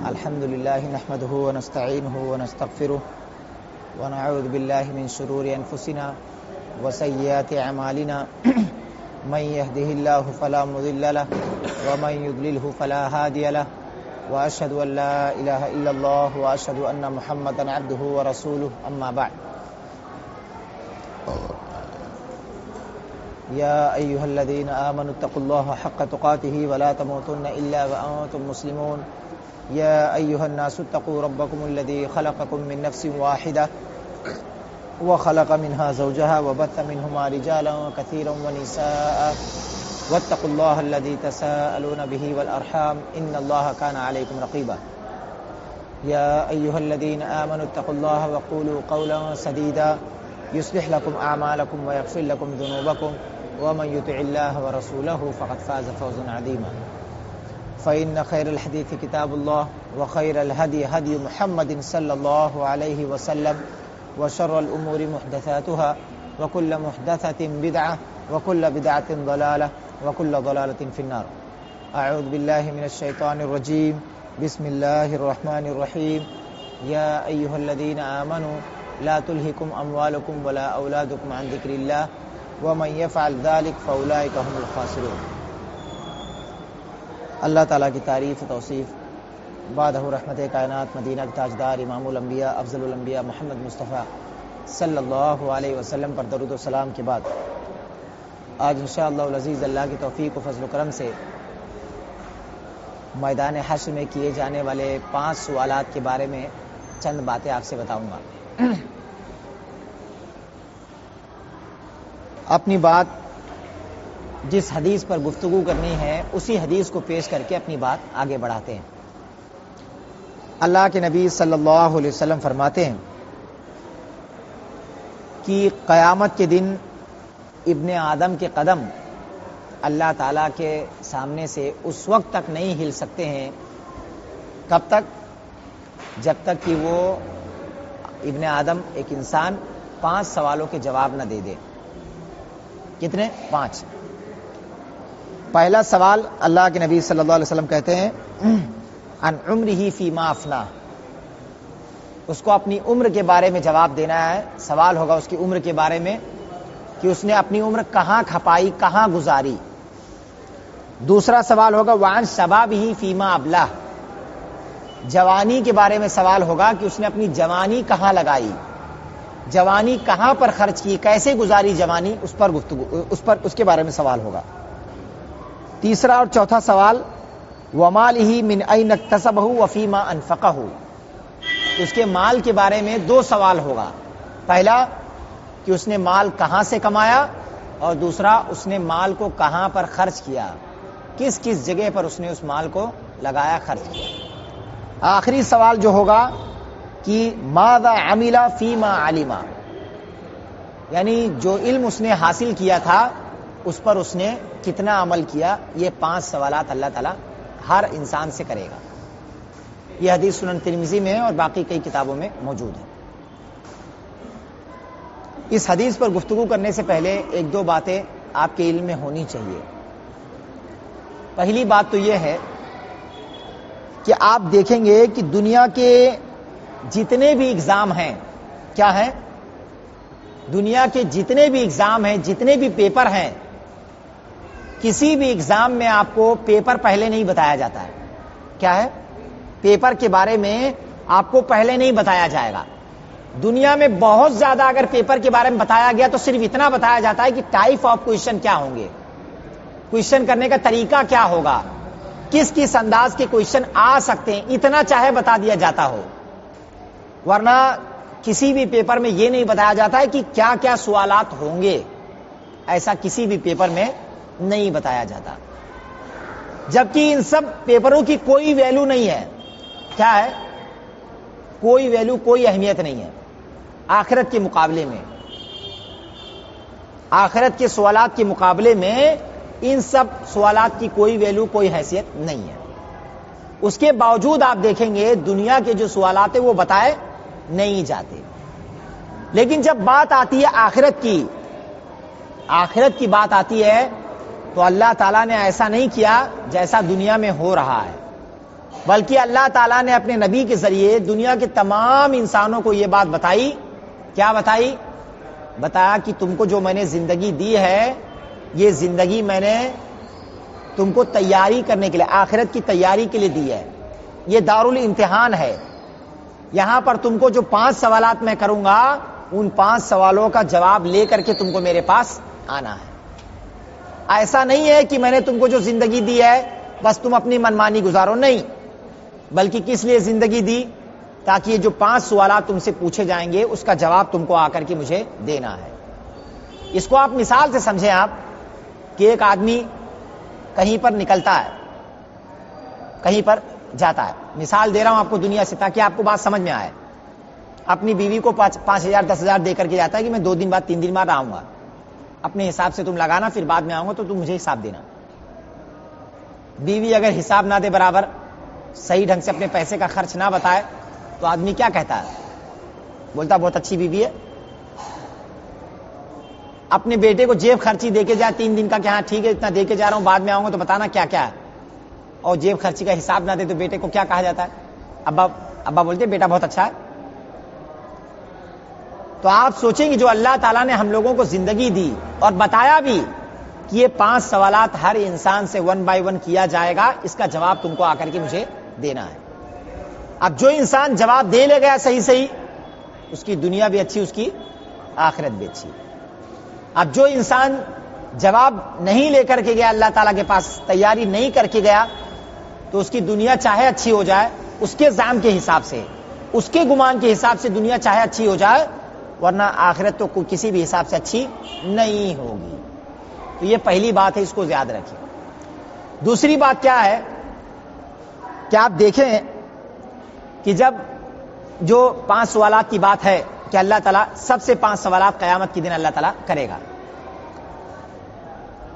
الحمد لله نحمده ونستعينه ونستغفره ونعوذ بالله من شرور أنفسنا وسيئات أعمالنا من يهده الله فلا مضل له ومن يضلله فلا هادي له وأشهد أن لا إله إلا الله وأشهد أن محمدا عبده ورسوله أما بعد يا أيها الذين آمنوا اتقوا الله حق تقاته ولا تموتن إلا وأنتم مسلمون يا أيها الناس اتقوا ربكم الذي خلقكم من نفس واحدة وخلق منها زوجها وبث منهما رجالا كثيرا ونساء واتقوا الله الذي تساءلون به والأرحام إن الله كان عليكم رقيبا يا أيها الذين آمنوا اتقوا الله وقولوا قولا سديدا يصلح لكم أعمالكم ويغفر لكم ذنوبكم ومن يطع الله ورسوله فقد فاز فوزا عظيما فإن خير الحديث كتاب الله وخير الهدي هدي محمد صلى الله عليه وسلم وشر الأمور محدثاتها وكل محدثة بدعة وكل بدعة ضلالة وكل ضلالة في النار. أعوذ بالله من الشيطان الرجيم. بسم الله الرحمن الرحيم. يا أيها الذين آمنوا لا تلهكم أموالكم ولا أولادكم عن ذكر الله ومن يفعل ذلك فأولئك هم الخاسرون. اللہ تعالیٰ کی تعریف و توصیف بعدہ رحمت کائنات مدینہ کے تاجدار امام الانبیاء افضل الانبیاء محمد مصطفیٰ صلی اللہ علیہ وسلم پر درود و سلام کے بعد آج انشاءاللہ العزیز اللہ کی توفیق و فضل و کرم سے میدان حشر میں کیے جانے والے 5 سوالات کے بارے میں چند باتیں آپ سے بتاؤں گا. اپنی بات جس حدیث پر گفتگو کرنی ہے اسی حدیث کو پیش کر کے اپنی بات آگے بڑھاتے ہیں. اللہ کے نبی صلی اللہ علیہ وسلم فرماتے ہیں کہ قیامت کے دن ابن آدم کے قدم اللہ تعالیٰ کے سامنے سے اس وقت تک نہیں ہل سکتے ہیں. کب تک؟ جب تک کہ وہ ابن آدم ایک انسان 5 سوالوں کے جواب نہ دے دے. کتنے؟ 5. پہلا سوال اللہ کے نبی صلی اللہ علیہ وسلم کہتے ہیں عن عمرہ فیما افنا. اس کو اپنی عمر کے بارے میں جواب دینا ہے. سوال ہوگا اس کی عمر کے بارے میں کہ اس نے اپنی عمر کہاں کھپائی، کہاں گزاری. دوسرا سوال ہوگا وعن شبابہ فیما ابلہ. جوانی کے بارے میں سوال ہوگا کہ اس نے اپنی جوانی کہاں لگائی، جوانی کہاں پر خرچ کی، کیسے گزاری جوانی، اس کے بارے میں سوال ہوگا. تیسرا اور چوتھا سوال ومالہ من این اکتسبہ وفیما انفقہ. اس کے مال کے بارے میں 2 سوال ہوگا. پہلا کہ اس نے مال کہاں سے کمایا، اور دوسرا اس نے مال کو کہاں پر خرچ کیا، کس کس جگہ پر اس نے اس مال کو لگایا، خرچ کیا. آخری سوال جو ہوگا کہ ماذا عمل فیما علم، یعنی جو علم اس نے حاصل کیا تھا اس پر اس نے کتنا عمل کیا. یہ 5 سوالات اللہ تعالیٰ ہر انسان سے کرے گا. یہ حدیث سنن ترمذی میں ہے اور باقی کئی کتابوں میں موجود ہے. اس حدیث پر گفتگو کرنے سے پہلے 1-2 باتیں آپ کے علم میں ہونی چاہیے. پہلی بات تو یہ ہے کہ آپ دیکھیں گے کہ دنیا کے جتنے بھی اگزام ہیں، کیا ہیں؟ دنیا کے جتنے بھی اگزام ہیں، جتنے بھی پیپر ہیں، کسی بھی اگزام میں آپ کو پیپر پہلے نہیں بتایا جاتا ہے. کیا ہے؟ پیپر کے بارے میں آپ کو پہلے نہیں بتایا جائے گا. دنیا میں بہت زیادہ اگر پیپر کے بارے میں بتایا گیا تو صرف اتنا بتایا جاتا ہے کہ ٹائپ آف کویشچن کیا ہوں گے، کویشچن کرنے کا طریقہ کیا ہوگا، کس کس انداز کے کویشچن آ سکتے ہیں، اتنا چاہے بتا دیا جاتا ہو. ورنہ کسی بھی پیپر میں یہ نہیں بتایا جاتا ہے کہ کیا کیا سوالات ہوں گے. ایسا کسی بھی پیپر میں نہیں بتایا جاتا. جبکہ ان سب پیپروں کی کوئی ویلیو نہیں ہے. کیا ہے؟ کوئی ویلیو، کوئی اہمیت نہیں ہے آخرت کے مقابلے میں. آخرت کے سوالات کے مقابلے میں ان سب سوالات کی کوئی ویلیو، کوئی حیثیت نہیں ہے. اس کے باوجود آپ دیکھیں گے دنیا کے جو سوالات ہیں وہ بتائے نہیں جاتے. لیکن جب بات آتی ہے آخرت کی بات آتی ہے تو اللہ تعالیٰ نے ایسا نہیں کیا جیسا دنیا میں ہو رہا ہے. بلکہ اللہ تعالیٰ نے اپنے نبی کے ذریعے دنیا کے تمام انسانوں کو یہ بات بتائی. کیا بتائی؟ بتایا کہ تم کو جو میں نے زندگی دی ہے، یہ زندگی میں نے تم کو تیاری کرنے کے لیے، آخرت کی تیاری کے لیے دی ہے. یہ دارالامتحان ہے. یہاں پر تم کو جو 5 سوالات میں کروں گا، ان 5 سوالوں کا جواب لے کر کے تم کو میرے پاس آنا ہے. ایسا نہیں ہے کہ میں نے تم کو جو زندگی دی ہے بس تم اپنی منمانی گزارو، نہیں، بلکہ کس لیے زندگی دی؟ تاکہ یہ جو 5 سوالات تم سے پوچھے جائیں گے اس کا جواب تم کو آ کر کے مجھے دینا ہے. اس کو آپ مثال سے سمجھیں آپ کہ ایک آدمی کہیں پر نکلتا ہے، کہیں پر جاتا ہے. مثال دے رہا ہوں آپ کو دنیا سے تاکہ آپ کو بات سمجھ میں آئے. اپنی بیوی کو 5,000 10,000 دے کر کے جاتا ہے کہ میں 2 دن بعد 3 دن بعد آؤں گا، اپنے حساب سے تم لگانا، پھر بعد میں آؤں گا تو تم مجھے حساب دینا. بیوی اگر حساب نہ دے برابر، صحیح ڈھنگ سے اپنے پیسے کا خرچ نہ بتائے تو آدمی کیا کہتا ہے؟ بولتا بہت اچھی بیوی ہے. اپنے بیٹے کو جیب خرچی دے کے جائے 3 دن کا کہ ہاں ٹھیک ہے اتنا دے کے جا رہا ہوں، بعد میں آؤں گا تو بتانا کیا کیا ہے. اور جیب خرچی کا حساب نہ دے تو بیٹے کو کیا کہا جاتا ہے؟ ابا بولتے بیٹا بہت اچھا ہے. تو آپ سوچیں کہ جو اللہ تعالیٰ نے ہم لوگوں کو زندگی دی اور بتایا بھی کہ یہ 5 سوالات ہر انسان سے 1 بائی 1 کیا جائے گا، اس کا جواب تم کو آ کر کے مجھے دینا ہے. اب جو انسان جواب دے لے گیا صحیح، اس کی دنیا بھی اچھی، اس کی آخرت بھی اچھی. اب جو انسان جواب نہیں لے کر کے گیا، اللہ تعالیٰ کے پاس تیاری نہیں کر کے گیا، تو اس کی دنیا چاہے اچھی ہو جائے، اس کے زعم کے حساب سے، اس کے گمان کے حساب سے دنیا چاہے اچھی ہو جائے، ورنہ آخرت تو کسی بھی حساب سے اچھی نہیں ہوگی. تو یہ پہلی بات ہے، اس کو یاد رکھیں. دوسری بات کیا ہے کہ آپ دیکھیں کہ جب جو 5 سوالات کی بات ہے کہ اللہ تعالیٰ سب سے 5 سوالات قیامت کے دن اللہ تعالیٰ کرے گا،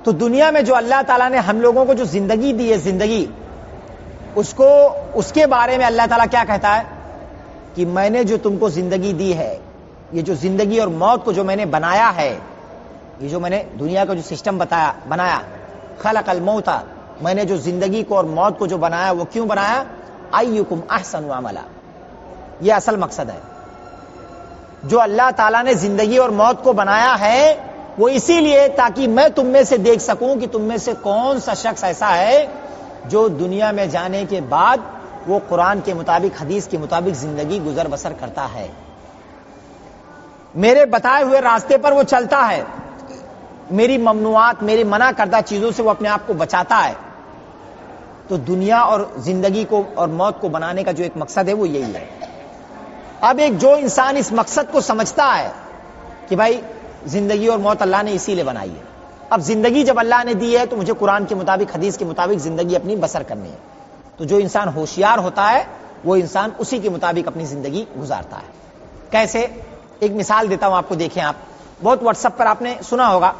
تو دنیا میں جو اللہ تعالیٰ نے ہم لوگوں کو جو زندگی دی ہے، زندگی اس کے بارے میں اللہ تعالیٰ کیا کہتا ہے کہ میں نے جو تم کو زندگی دی ہے، یہ جو زندگی اور موت کو جو میں نے بنایا ہے، یہ جو میں نے دنیا کا جو سسٹم بنایا، خلق الموت، میں نے جو زندگی کو اور موت کو جو بنایا، وہ کیوں بنایا؟ ایکم احسن عملا. یہ اصل مقصد ہے. جو اللہ تعالیٰ نے زندگی اور موت کو بنایا ہے وہ اسی لیے تاکہ میں تم میں سے دیکھ سکوں کہ تم میں سے کون سا شخص ایسا ہے جو دنیا میں جانے کے بعد وہ قرآن کے مطابق، حدیث کے مطابق زندگی گزر بسر کرتا ہے، میرے بتائے ہوئے راستے پر وہ چلتا ہے، میری ممنوعات، میری منع کردہ چیزوں سے وہ اپنے آپ کو بچاتا ہے. تو دنیا اور زندگی کو اور موت کو بنانے کا جو ایک مقصد ہے وہ یہی ہے. اب ایک جو انسان اس مقصد کو سمجھتا ہے کہ بھائی زندگی اور موت اللہ نے اسی لیے بنائی ہے، اب زندگی جب اللہ نے دی ہے تو مجھے قرآن کے مطابق، حدیث کے مطابق زندگی اپنی بسر کرنی ہے. تو جو انسان ہوشیار ہوتا ہے وہ انسان اسی کے مطابق اپنی زندگی گزارتا ہے. کیسے؟ ایک مثال دیتا ہوں آپ کو، دیکھیں آپ بہت واٹس ایپ پر آپ نے سنا ہوگا،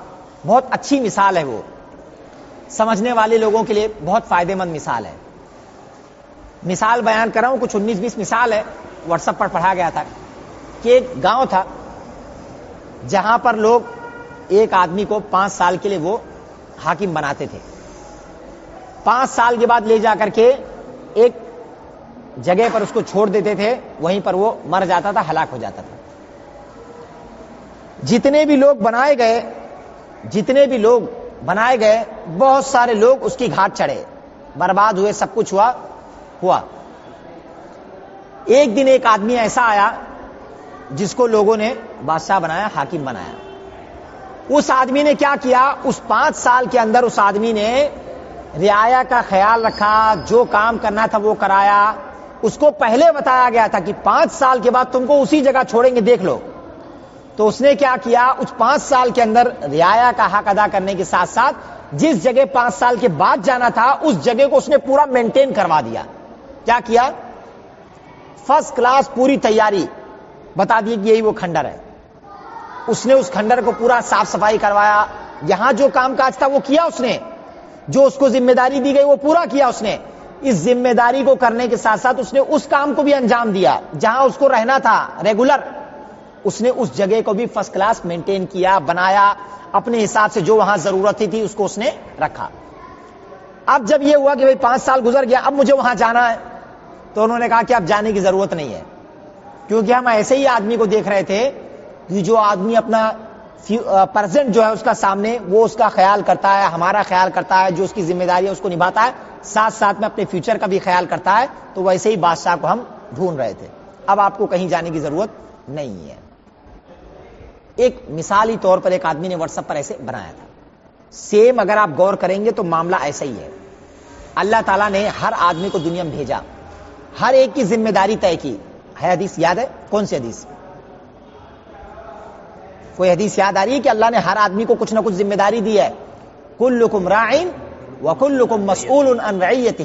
بہت اچھی مثال ہے، وہ سمجھنے والے لوگوں کے لیے بہت فائدے مند مثال ہے. مثال بیان کر رہا ہوں، کچھ 19-20 مثال ہے، واٹس ایپ پر پڑھا گیا تھا کہ ایک گاؤں تھا جہاں پر لوگ ایک آدمی کو 5 سال کے لیے وہ حاکم بناتے تھے. 5 سال کے بعد لے جا کر کے ایک جگہ پر اس کو چھوڑ دیتے تھے، وہیں پر وہ مر جاتا تھا، ہلاک ہو جاتا تھا. جتنے بھی لوگ بنائے گئے بہت سارے لوگ اس کی گھاٹ چڑھے، برباد ہوئے، سب کچھ ہوا. ایک دن ایک آدمی ایسا آیا جس کو لوگوں نے بادشاہ بنایا، حاکم بنایا. اس آدمی نے کیا کیا؟ اس 5 سال کے اندر اس آدمی نے رعایا کا خیال رکھا، جو کام کرنا تھا وہ کرایا. اس کو پہلے بتایا گیا تھا کہ 5 سال کے بعد تم کو اسی جگہ چھوڑیں گے، دیکھ لو. تو اس نے کیا کیا؟ اس 5 سال کے اندر رعایا کا حق ادا کرنے کے ساتھ ساتھ جس جگہ 5 سال کے بعد جانا تھا اس جگہ کو اس نے پورا مینٹین کروا دیا. کیا کیا؟ فرسٹ کلاس پوری تیاری، بتا دی کہ یہی وہ کھنڈر ہے. اس نے اس کھنڈر کو پورا صاف صفائی کروایا، یہاں جو کام کاج تھا وہ کیا اس نے، جو اس کو ذمہ داری دی گئی وہ پورا کیا اس نے. اس ذمہ داری کو کرنے کے ساتھ ساتھ اس نے اس کام کو بھی انجام دیا جہاں اس کو رہنا تھا ریگولر. اس نے اس جگہ کو بھی فرسٹ کلاس مینٹین کیا، بنایا، اپنے حساب سے جو وہاں ضرورت تھی اس کو اس نے رکھا. اب جب یہ ہوا کہ بھئی 5 سال گزر گیا، اب مجھے وہاں جانا ہے، تو انہوں نے کہا کہ اب جانے کی ضرورت نہیں ہے، کیونکہ ہم ایسے ہی آدمی کو دیکھ رہے تھے کہ جو آدمی اپنا پرزینٹ جو ہے اس کا سامنے وہ اس کا خیال کرتا ہے، ہمارا خیال کرتا ہے، جو اس کی ذمہ داری ہے اس کو نبھاتا ہے، ساتھ ساتھ میں اپنے فیوچر کا بھی خیال کرتا ہے، تو ویسے ہی بادشاہ کو ہم ڈھونڈ رہے تھے۔ اب آپ کو کہیں جانے کی ضرورت نہیں ہے۔ ایک مثالی طور پر ایک آدمی نے واٹس ایپ پر ایسے بنایا تھا، سیم اگر آپ غور کریں گے تو معاملہ ایسا ہی ہے۔ اللہ تعالیٰ نے ہر آدمی کو دنیا میں بھیجا، ہر ایک کی ذمہ داری طے کی ہے۔ حدیث یاد ہے؟ کون سی حدیث؟ کوئی حدیث یاد آ رہی ہے کہ اللہ نے ہر آدمی کو کچھ نہ کچھ ذمہ داری دی ہے؟ کلکم راعٍ وکلکم مسئول عن رعیتہ۔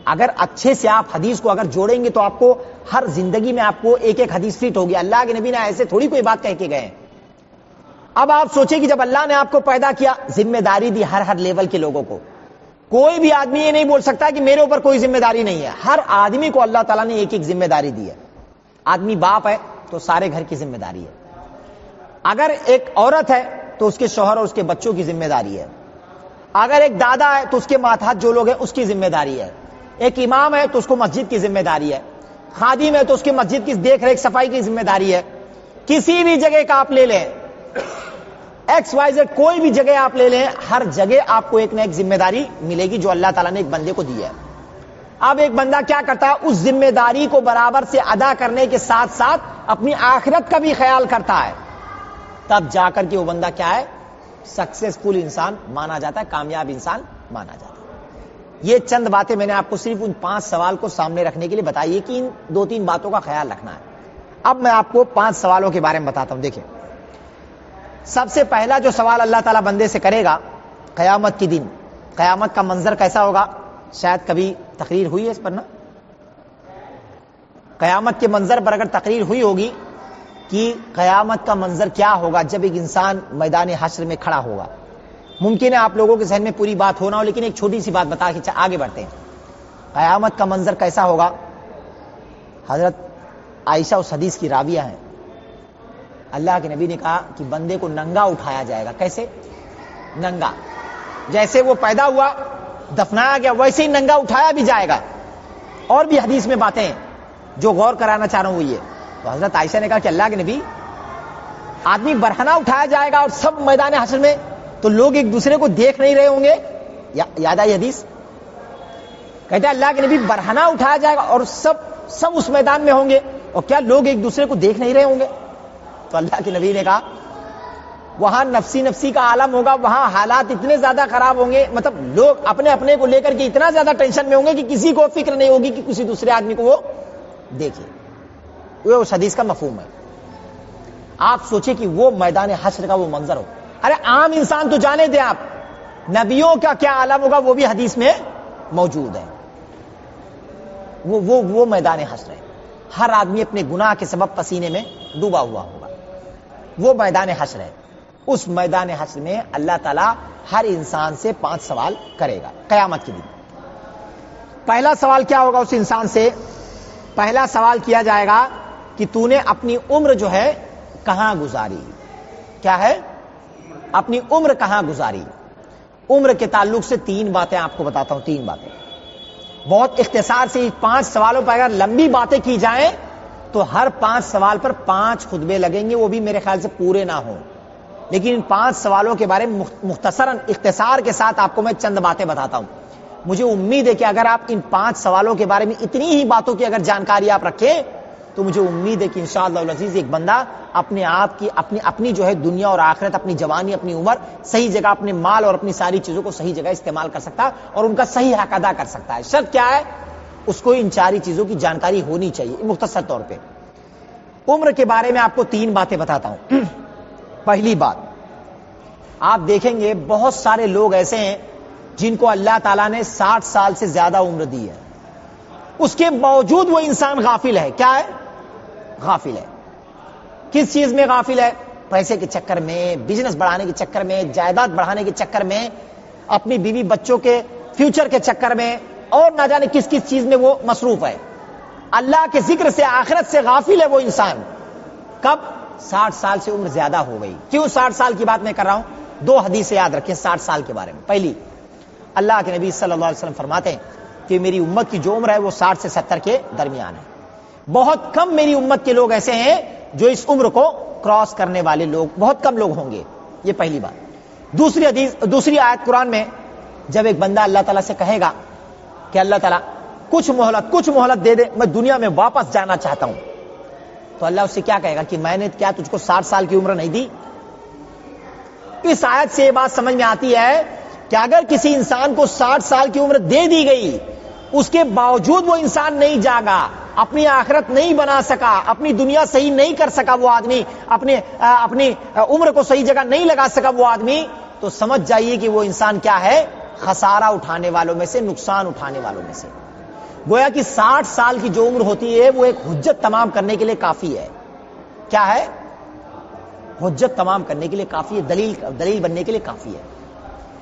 اگر اچھے سے آپ حدیث کو اگر جوڑیں گے تو آپ کو ہر زندگی میں آپ کو ایک ایک حدیث فٹ ہوگی۔ اللہ کے نبی نے ایسے تھوڑی کوئی بات کہہ کے گئے۔ اب آپ سوچیں کہ جب اللہ نے آپ کو پیدا کیا، ذمہ داری دی ہر لیول کے لوگوں کو، کوئی بھی آدمی یہ نہیں بول سکتا کہ میرے اوپر کوئی ذمہ داری نہیں ہے۔ ہر آدمی کو اللہ تعالیٰ نے ایک ایک ذمہ داری دی ہے۔ آدمی باپ ہے تو سارے گھر کی ذمہ داری ہے، اگر ایک عورت ہے تو اس کے شوہر اور اس کے بچوں کی ذمہ داری ہے، اگر ایک دادا ہے تو اس کے ماتحت جو لوگ ہیں اس کی ذمہ داری ہے، ایک امام ہے تو اس کو مسجد کی ذمہ داری ہے، خادم ہے تو اس کی مسجد کی دیکھ ریکھ صفائی کی ذمہ داری ہے۔ کسی بھی جگہ کا آپ لے لیں، ایکس وائی زیڈ کوئی بھی جگہ آپ لے لیں، ہر جگہ آپ کو ایک نہ ایک ذمہ داری ملے گی جو اللہ تعالیٰ نے ایک بندے کو دی ہے۔ اب ایک بندہ کیا کرتا ہے؟ اس ذمہ داری کو برابر سے ادا کرنے کے ساتھ ساتھ اپنی آخرت کا بھی خیال کرتا ہے، تب جا کر کے وہ بندہ کیا ہے؟ سکسیسفل انسان مانا جاتا ہے، کامیاب انسان مانا جاتا ہے۔ یہ چند باتیں میں نے آپ کو صرف ان 5 سوال کو سامنے رکھنے کے لیے بتائی ہے کہ ان 2-3 باتوں کا خیال رکھنا ہے۔ اب میں آپ کو 5 سوالوں کے بارے میں بتاتا ہوں۔ دیکھیں، سب سے پہلا جو سوال اللہ تعالیٰ بندے سے کرے گا قیامت کے دن، قیامت کا منظر کیسا ہوگا؟ شاید کبھی تقریر ہوئی ہے اس پر نا؟ قیامت کے منظر پر اگر تقریر ہوئی ہوگی کہ قیامت کا منظر کیا ہوگا جب ایک انسان میدان حشر میں کھڑا ہوگا، ممکن ہے آپ لوگوں کے ذہن میں پوری بات ہونا ہو، لیکن ایک چھوٹی سی بات بتا کے آگے بڑھتے ہیں۔ قیامت کا منظر کیسا ہوگا؟ حضرت عائشہ اس حدیث کی راویہ ہیں، اللہ کے نبی نے کہا کہ بندے کو ننگا اٹھایا جائے گا۔ کیسے ننگا؟ جیسے وہ پیدا ہوا دفنایا گیا ویسے ہی ننگا اٹھایا بھی جائے گا۔ اور بھی حدیث میں باتیں ہیں جو غور کرانا چاہ رہا ہوں وہ یہ۔ تو حضرت عائشہ نے کہا کہ اللہ کے نبی، آدمی برہنہ اٹھایا جائے گا اور سب میدان حشر میں، تو لوگ ایک دوسرے کو دیکھ نہیں رہے ہوں گے؟ یاد آئی حدیث؟ کہتے ہیں اللہ کے نبی برہنہ اٹھایا جائے گا اور سب اس میدان میں ہوں گے، اور کیا لوگ ایک دوسرے کو دیکھ نہیں رہے ہوں گے؟ تو اللہ کے نبی نے کہا وہاں نفسی نفسی کا عالم ہوگا، وہاں حالات اتنے زیادہ خراب ہوں گے، مطلب لوگ اپنے اپنے کو لے کر کے اتنا زیادہ ٹینشن میں ہوں گے کہ کسی کو فکر نہیں ہوگی کہ کسی دوسرے آدمی کو وہ دیکھے۔ وہ اس حدیث کا مفہوم ہے۔ آپ سوچیں کہ وہ میدان حشر کا وہ منظر ہو، ارے عام انسان تو جانے دیں، آپ نبیوں کا کیا عالم ہوگا وہ بھی حدیث میں موجود ہے۔ وہ میدان حشر ہے، ہر آدمی اپنے گناہ کے سبب پسینے میں ڈوبا ہوا ہوگا، وہ میدان حشر ہے۔ اس میدان حشر میں اللہ تعالیٰ ہر انسان سے 5 سوال کرے گا قیامت کے دن۔ پہلا سوال کیا ہوگا اس انسان سے؟ پہلا سوال کیا جائے گا کہ تو نے اپنی عمر جو ہے کہاں گزاری؟ کیا ہے؟ اپنی عمر کہاں گزاری؟ عمر کے تعلق سے 3 باتیں آپ کو بتاتا ہوں، 3 باتیں بہت اختصار سے۔ 5 سوالوں پر اگر لمبی باتیں کی جائیں تو ہر 5 سوال پر 5 خطبے لگیں گے، وہ بھی میرے خیال سے پورے نہ ہوں، لیکن ان 5 سوالوں کے بارے میں مختصراً اختصار کے ساتھ آپ کو میں چند باتیں بتاتا ہوں۔ مجھے امید ہے کہ اگر آپ ان 5 سوالوں کے بارے میں اتنی ہی باتوں کی اگر جانکاری آپ رکھیں تو مجھے امید ہے کہ انشاءاللہ العزیز ایک بندہ اپنے آپ کی اپنی جو ہے دنیا اور آخرت، اپنی جوانی، اپنی عمر صحیح جگہ، اپنے مال اور اپنی ساری چیزوں کو صحیح جگہ استعمال کر سکتا اور ان کا صحیح حق ادا کر سکتا ہے۔ شرط کیا ہے؟ اس کو ان 4 چیزوں کی جانکاری ہونی چاہیے۔ مختصر طور پہ عمر کے بارے میں آپ کو 3 باتیں بتاتا ہوں۔ پہلی بات، آپ دیکھیں گے بہت سارے لوگ ایسے ہیں جن کو اللہ تعالیٰ نے 60 سال سے زیادہ عمر دی ہے، اس کے باوجود وہ انسان غافل ہے۔ کیا ہے؟ غافل ہے۔ کس چیز میں غافل ہے؟ پیسے کے چکر میں، بزنس بڑھانے کے چکر میں، جائیداد بڑھانے کے چکر میں، اپنی بیوی بچوں کے فیوچر کے چکر میں، اور نہ جانے کس کس چیز میں وہ مصروف ہے۔ اللہ کے ذکر سے، آخرت سے غافل ہے وہ انسان۔ کب؟ 60 سال سے عمر زیادہ ہو گئی۔ کیوں 60 سال کی بات میں کر رہا ہوں؟ 2 حدیثیں یاد رکھیں 60 سال کے بارے میں۔ پہلی، اللہ کے نبی صلی اللہ علیہ وسلم فرماتے ہیں کہ میری امت کی جو عمر ہے وہ 60 سے 70 کے درمیان ہے. بہت کم میری امت کے لوگ ایسے ہیں جو اس عمر کو کراس کرنے والے لوگ، بہت کم لوگ ہوں گے. یہ پہلی بات. دوسری آیت قرآن میں جب ایک بندہ اللہ تعالیٰ سے کہے گا کہ اللہ تعالیٰ کچھ مہلت دے دے، میں دنیا میں واپس جانا چاہتا ہوں، تو اللہ اس سے کیا کہے گا کہ میں نے کیا تجھ کو 60 سال کی عمر نہیں دی؟ اس آیت سے یہ بات سمجھ میں آتی ہے کہ اگر کسی انسان کو 60 سال کی عمر دے دی گئی، اس کے باوجود وہ انسان نہیں جاگا، اپنی آخرت نہیں بنا سکا، اپنی دنیا صحیح نہیں کر سکا، وہ آدمی اپنی عمر کو صحیح جگہ نہیں لگا سکا وہ آدمی، تو سمجھ جائیے کہ وہ انسان کیا ہے؟ خسارہ اٹھانے والوں میں سے، نقصان اٹھانے والوں میں سے. گویا کہ 60 سال کی جو عمر ہوتی ہے وہ ایک حجت تمام کرنے کے لیے کافی ہے. کیا ہے؟ حجت تمام کرنے کے لیے کافی ہے، دلیل بننے کے لیے کافی ہے.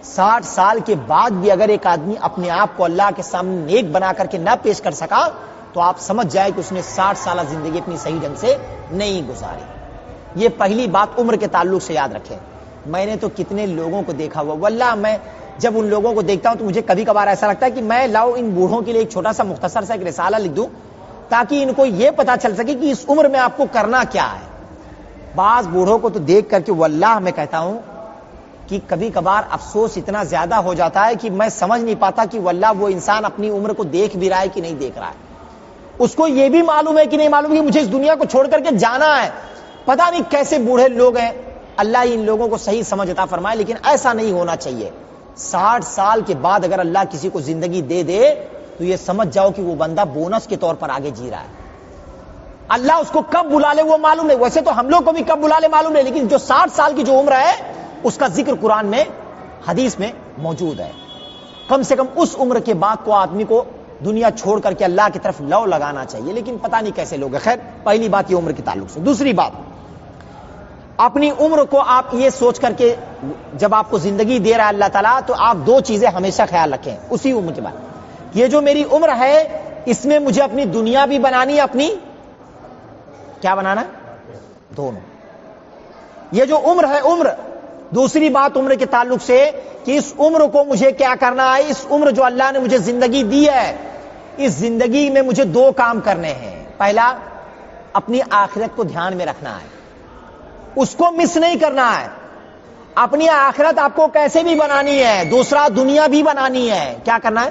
60 سال کے بعد بھی اگر ایک آدمی اپنے آپ کو اللہ کے سامنے نیک بنا کر کے نہ پیش کر سکا تو آپ سمجھ جائے کہ اس نے 60 سالہ زندگی اپنی صحیح ڈھنگ سے نہیں گزاری. یہ پہلی بات عمر کے تعلق سے یاد رکھیں. میں نے تو کتنے لوگوں کو دیکھا ہوا، واللہ میں جب ان لوگوں کو دیکھتا ہوں تو مجھے کبھی کبھار ایسا لگتا ہے کہ میں لاؤ ان بوڑھوں کے لیے ایک چھوٹا سا مختصر سا ایک رسالہ لکھ دوں تاکہ ان کو یہ پتا چل سکے کہ اس عمر میں آپ کو کرنا کیا ہے. بعض بوڑھوں کو تو دیکھ کر کے واللہ میں کہتا ہوں کہ کبھی کبھار افسوس اتنا زیادہ ہو جاتا ہے کہ میں سمجھ نہیں پاتا کہ واللہ وہ انسان اپنی عمر کو دیکھ بھی رہا ہے کہ نہیں دیکھ رہا ہے. اس کو یہ بھی معلوم ہے کہ نہیں معلوم کہ مجھے اس دنیا کو چھوڑ کر کے جانا ہے. پتہ نہیں کیسے بوڑھے لوگ ہیں، اللہ ان لوگوں کو صحیح سمجھ عطا فرمائے، لیکن ایسا نہیں ہونا چاہیے. 60 سال کے بعد اگر اللہ کسی کو زندگی دے دے تو یہ سمجھ جاؤ کہ وہ بندہ بونس کے طور پر آگے جی رہا ہے. اللہ اس کو کب بلا لے وہ معلوم نہیں، ویسے تو ہم لوگ کو بھی کب بلا لے معلوم نہیں، لیکن جو 60 سال کی جو عمر ہے اس کا ذکر قرآن میں، حدیث میں موجود ہے. کم سے کم اس عمر کے بعد کو آدمی کو دنیا چھوڑ کر کے اللہ کی طرف لو لگانا چاہیے، لیکن پتہ نہیں کیسے لوگ ہیں. خیر، پہلی بات یہ عمر کے تعلق سے. دوسری بات، اپنی عمر کو آپ یہ سوچ کر کے جب آپ کو زندگی دے رہا ہے اللہ تعالیٰ تو آپ 2 چیزیں ہمیشہ خیال رکھیں اسی عمر کے بعد. یہ جو میری عمر ہے اس میں مجھے اپنی دنیا بھی بنانی ہے، اپنی کیا بنانا ہے؟ دونوں. یہ جو عمر ہے عمر. دوسری بات عمر کے تعلق سے کہ اس عمر کو مجھے کیا کرنا ہے، اس عمر جو اللہ نے مجھے زندگی دی ہے اس زندگی میں مجھے 2 کام کرنے ہیں. پہلا، اپنی آخرت کو دھیان میں رکھنا ہے، اس کو مس نہیں کرنا ہے. اپنی آخرت آپ کو کیسے بھی بنانی ہے، دوسرا دنیا بھی بنانی ہے. کیا کرنا ہے؟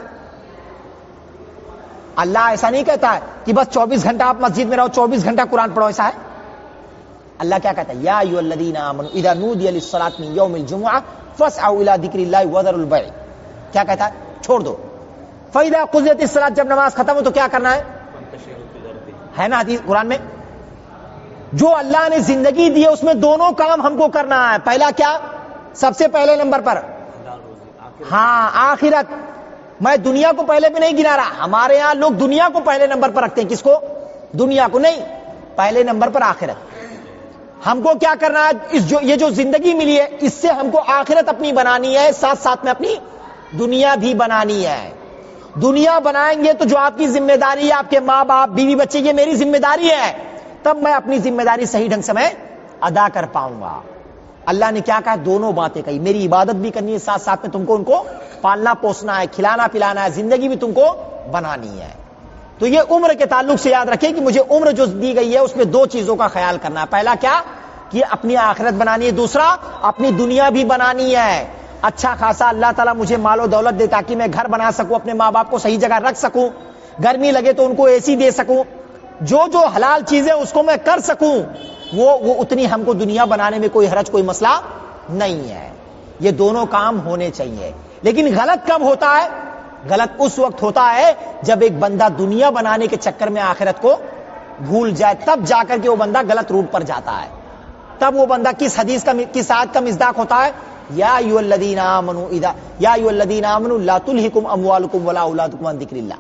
اللہ ایسا نہیں کہتا ہے کہ بس 24 گھنٹہ آپ مسجد میں رہو، 24 گھنٹہ قرآن پڑھو، ایسا ہے؟ اللہ کیا کہتا ہے؟ یا ایھا الذین آمنوا اذا نودی للصلاۃ من یوم الجمعہ فاسعوا الی ذکر اللہ وذروا البیع. کیا کہتا ہے؟ چھوڑ دو. فاذا قضیت الصلاۃ، جب نماز ختم ہو تو کیا کرنا ہے نا حدیث قرآن میں. جو اللہ نے زندگی دی ہے اس میں دونوں کام ہم کو کرنا ہے. پہلا کیا؟ سب سے پہلے نمبر پر ہاں آخرت. میں دنیا کو پہلے پہ نہیں گنا رہا، ہمارے ہاں لوگ دنیا کو پہلے نمبر پر رکھتے ہیں. کس کو؟ دنیا کو نہیں، پہلے نمبر پر آخرت. ہم کو کیا کرنا ہے؟ یہ جو زندگی ملی ہے اس سے ہم کو آخرت اپنی بنانی ہے، ساتھ ساتھ میں اپنی دنیا بھی بنانی ہے. دنیا بنائیں گے تو جو آپ کی ذمہ داری ہے، آپ کے ماں باپ بیوی بچے، یہ میری ذمہ داری ہے، تب میں اپنی ذمہ داری صحیح ڈھنگ سے میں ادا کر پاؤں گا. اللہ نے کیا کہا؟ دونوں باتیں کہی. میری عبادت بھی کرنی ہے، ساتھ ساتھ میں تم کو ان کو پالنا پوسنا ہے، کھلانا پلانا ہے، زندگی بھی تم کو بنانی ہے. تو یہ عمر کے تعلق سے یاد رکھیں کہ مجھے عمر جو دی گئی ہے اس میں 2 چیزوں کا خیال کرنا ہے. پہلا کیا کہ اپنی آخرت بنانی ہے، دوسرا اپنی دنیا بھی بنانی ہے. اچھا خاصا اللہ تعالیٰ مجھے مال و دولت دے تاکہ میں گھر بنا سکوں، اپنے ماں باپ کو صحیح جگہ رکھ سکوں، گرمی لگے تو ان کو اے سی دے سکوں، جو حلال چیزیں اس کو میں کر سکوں، وہ اتنی ہم کو دنیا بنانے میں کوئی حرج، کوئی مسئلہ نہیں ہے. یہ دونوں کام ہونے چاہیے. لیکن غلط کب ہوتا ہے؟ غلط اس وقت ہوتا ہے جب ایک بندہ دنیا بنانے کے چکر میں آخرت کو بھول جائے، تب جا کر کے وہ بندہ غلط روٹ پر جاتا ہے. تب وہ بندہ کس حدیث کا، کس آیت کا مصداق ہوتا ہے؟ یا ایھا الذین آمنوا لا تلہکم اموالکم ولا اولادکم عن ذکر اللہ.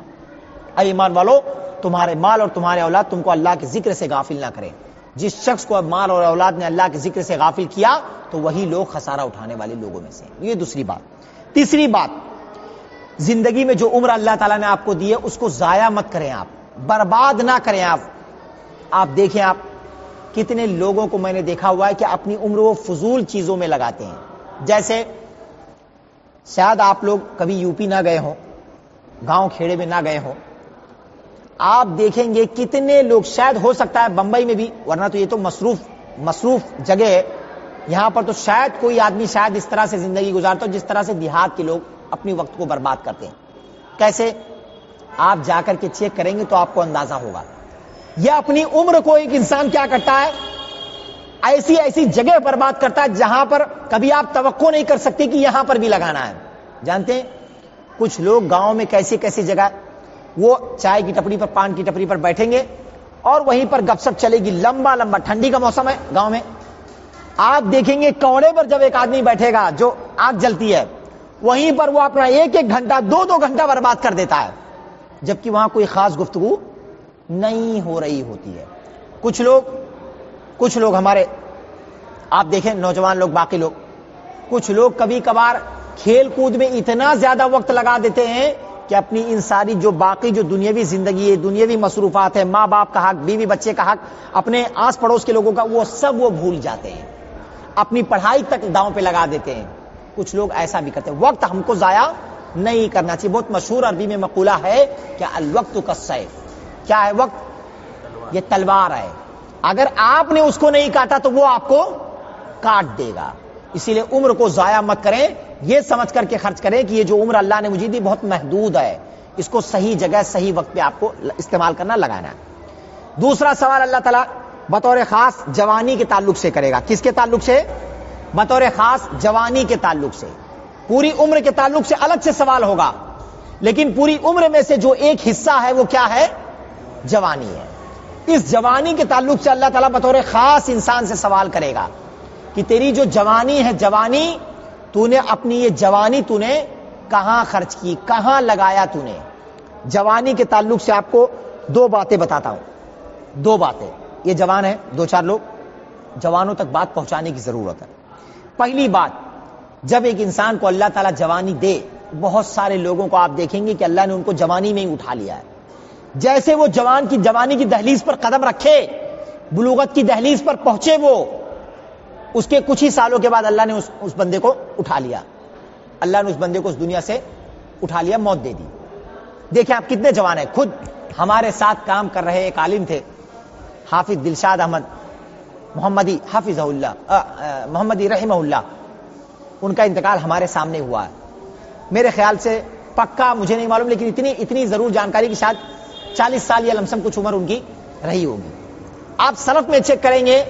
اے ایمان والو، تمہارے مال اور تمہارے اولاد تم کو اللہ کے ذکر سے غافل نہ کرے. جس شخص کو مال اور اولاد نے اللہ کے ذکر سے غافل کیا تو وہی لوگ خسارہ اٹھانے والے لوگوں میں سے. یہ دوسری بات. تیسری بات، زندگی میں جو عمر اللہ تعالیٰ نے آپ کو دی ہے اس کو ضائع مت کریں، آپ برباد نہ کریں. آپ دیکھیں، آپ کتنے لوگوں کو میں نے دیکھا ہوا ہے کہ اپنی عمر وہ فضول چیزوں میں لگاتے ہیں. جیسے شاید آپ لوگ کبھی یو پی نہ گئے ہوں، گاؤں کھیڑے میں نہ گئے ہوں، آپ دیکھیں گے کتنے لوگ، شاید ہو سکتا ہے بمبئی میں بھی، ورنہ تو یہ تو مصروف جگہ ہے، یہاں پر تو شاید کوئی آدمی شاید اس طرح سے زندگی گزارتا ہو جس طرح سے دیہات کے لوگ اپنی وقت کو برباد کرتے ہیں. کیسے؟ آپ جا کر کے چیک کریں گے تو آپ کو اندازہ ہوگا. یہ اپنی عمر کو ایک انسان کیا کرتا ہے، ایسی جگہ برباد کرتا ہے جہاں پر کبھی آپ توقع نہیں کر سکتے کہ یہاں پر بھی لگانا ہے. جانتے ہیں کچھ لوگ گاؤں میں کیسی جگہ، وہ چائے کی ٹپڑی پر، پان کی ٹپڑی پر بیٹھیں گے اور وہیں پر گپ شپ چلے گی لمبا، ٹھنڈی کا موسم ہے گاؤں میں، آپ دیکھیں گے کوڑے پر جب ایک آدمی بیٹھے گا جو آگ جلتی ہے، وہیں پر وہ اپنا ایک گھنٹہ، دو گھنٹہ برباد کر دیتا ہے، جبکہ وہاں کوئی خاص گفتگو نہیں ہو رہی ہوتی ہے. کچھ لوگ ہمارے، آپ دیکھیں نوجوان لوگ، باقی لوگ، کچھ لوگ کبھی کبھار کھیل کود میں اتنا زیادہ وقت لگا دیتے ہیں کہ اپنی ان ساری جو باقی جو دنیاوی زندگی ہے، دنیاوی مصروفات ہے، ماں باپ کا حق، بیوی بچے کا حق، اپنے آس پڑوس کے لوگوں کا، وہ سب وہ بھول جاتے ہیں، اپنی پڑھائی تک داؤں پہ لگا دیتے ہیں. کچھ لوگ ایسا بھی کرتے ہیں. وقت ہم کو ضائع نہیں کرنا چاہیے. بہت مشہور عربی میں مقولہ ہے کہ الوقت کالسیف. کیا ہے وقت؟ یہ تلوار ہے، اگر آپ نے اس کو نہیں کاٹا تو وہ آپ کو کاٹ دے گا. اسی لیے عمر کو ضائع مت کریں، یہ سمجھ کر کے خرچ کریں کہ یہ جو عمر اللہ نے مجھے دی بہت محدود ہے، اس کو صحیح جگہ صحیح وقت پہ آپ کو استعمال کرنا، لگانا ہے. دوسرا سوال اللہ تعالیٰ بطور خاص جوانی کے تعلق سے کرے گا. کس کے تعلق سے؟ بطور خاص جوانی کے تعلق سے. پوری عمر کے تعلق سے الگ سے سوال ہوگا، لیکن پوری عمر میں سے جو ایک حصہ ہے وہ کیا ہے؟ جوانی ہے. اس جوانی کے تعلق سے اللہ تعالیٰ بطور خاص انسان سے سوال کرے گا کہ تیری جو جوانی ہے، تو نے اپنی یہ جوانی تو نے کہاں خرچ کی، کہاں لگایا تو نے. جوانی کے تعلق سے آپ کو دو باتیں بتاتا ہوں. دو باتیں، یہ جوان ہے، دو چار لوگ، جوانوں تک بات پہنچانے کی ضرورت ہے. پہلی بات، جب ایک انسان کو اللہ تعالیٰ جوانی دے، بہت سارے لوگوں کو آپ دیکھیں گے کہ اللہ نے ان کو جوانی میں ہی اٹھا لیا ہے. جیسے وہ جوانی کی دہلیز پر قدم رکھے، بلوغت کی دہلیز پر پہنچے، وہ اس کے کچھ ہی سالوں کے بعد اللہ نے اس بندے کو اٹھا لیا. اللہ نے اس بندے کو اس دنیا سے اٹھا لیا، موت دے دی. دیکھیں آپ کتنے جوان ہیں. خود ہمارے ساتھ کام کر رہے ایک عالم تھے، حافظ دلشاد احمد محمدی، حافظ اللہ محمدی رحمہ اللہ. ان کا انتقال ہمارے سامنے ہوا ہے. میرے خیال سے پکا مجھے نہیں معلوم، لیکن اتنی ضرور جانکاری کہ شاید 40 سال یا لمسم کچھ عمر ان کی رہی ہوگی. آپ سلف میں چیک کریں گے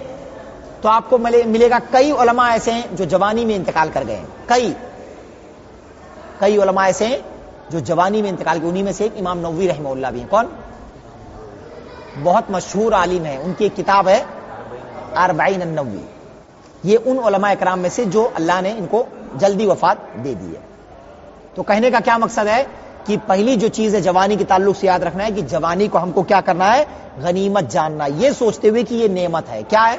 تو آپ کو ملے گا کئی علماء ایسے ہیں جو جوانی میں انتقال کر گئے ہیں. کئی علماء ایسے ہیں جو جوانی میں انتقال کے. انہی میں سے ایک امام نووی رحمہ اللہ بھی ہیں. کون؟ بہت مشہور عالم ہے، ان کی ایک کتاب ہے اربعین النووی. یہ ان علماء اکرام میں سے جو اللہ نے ان کو جلدی وفات دے دی ہے. تو کہنے کا کیا مقصد ہے کہ پہلی جو چیز ہے جوانی کے تعلق سے یاد رکھنا ہے کہ جوانی کو ہم کو کیا کرنا ہے؟ غنیمت جاننا، یہ سوچتے ہوئے کہ یہ نعمت ہے. کیا ہے؟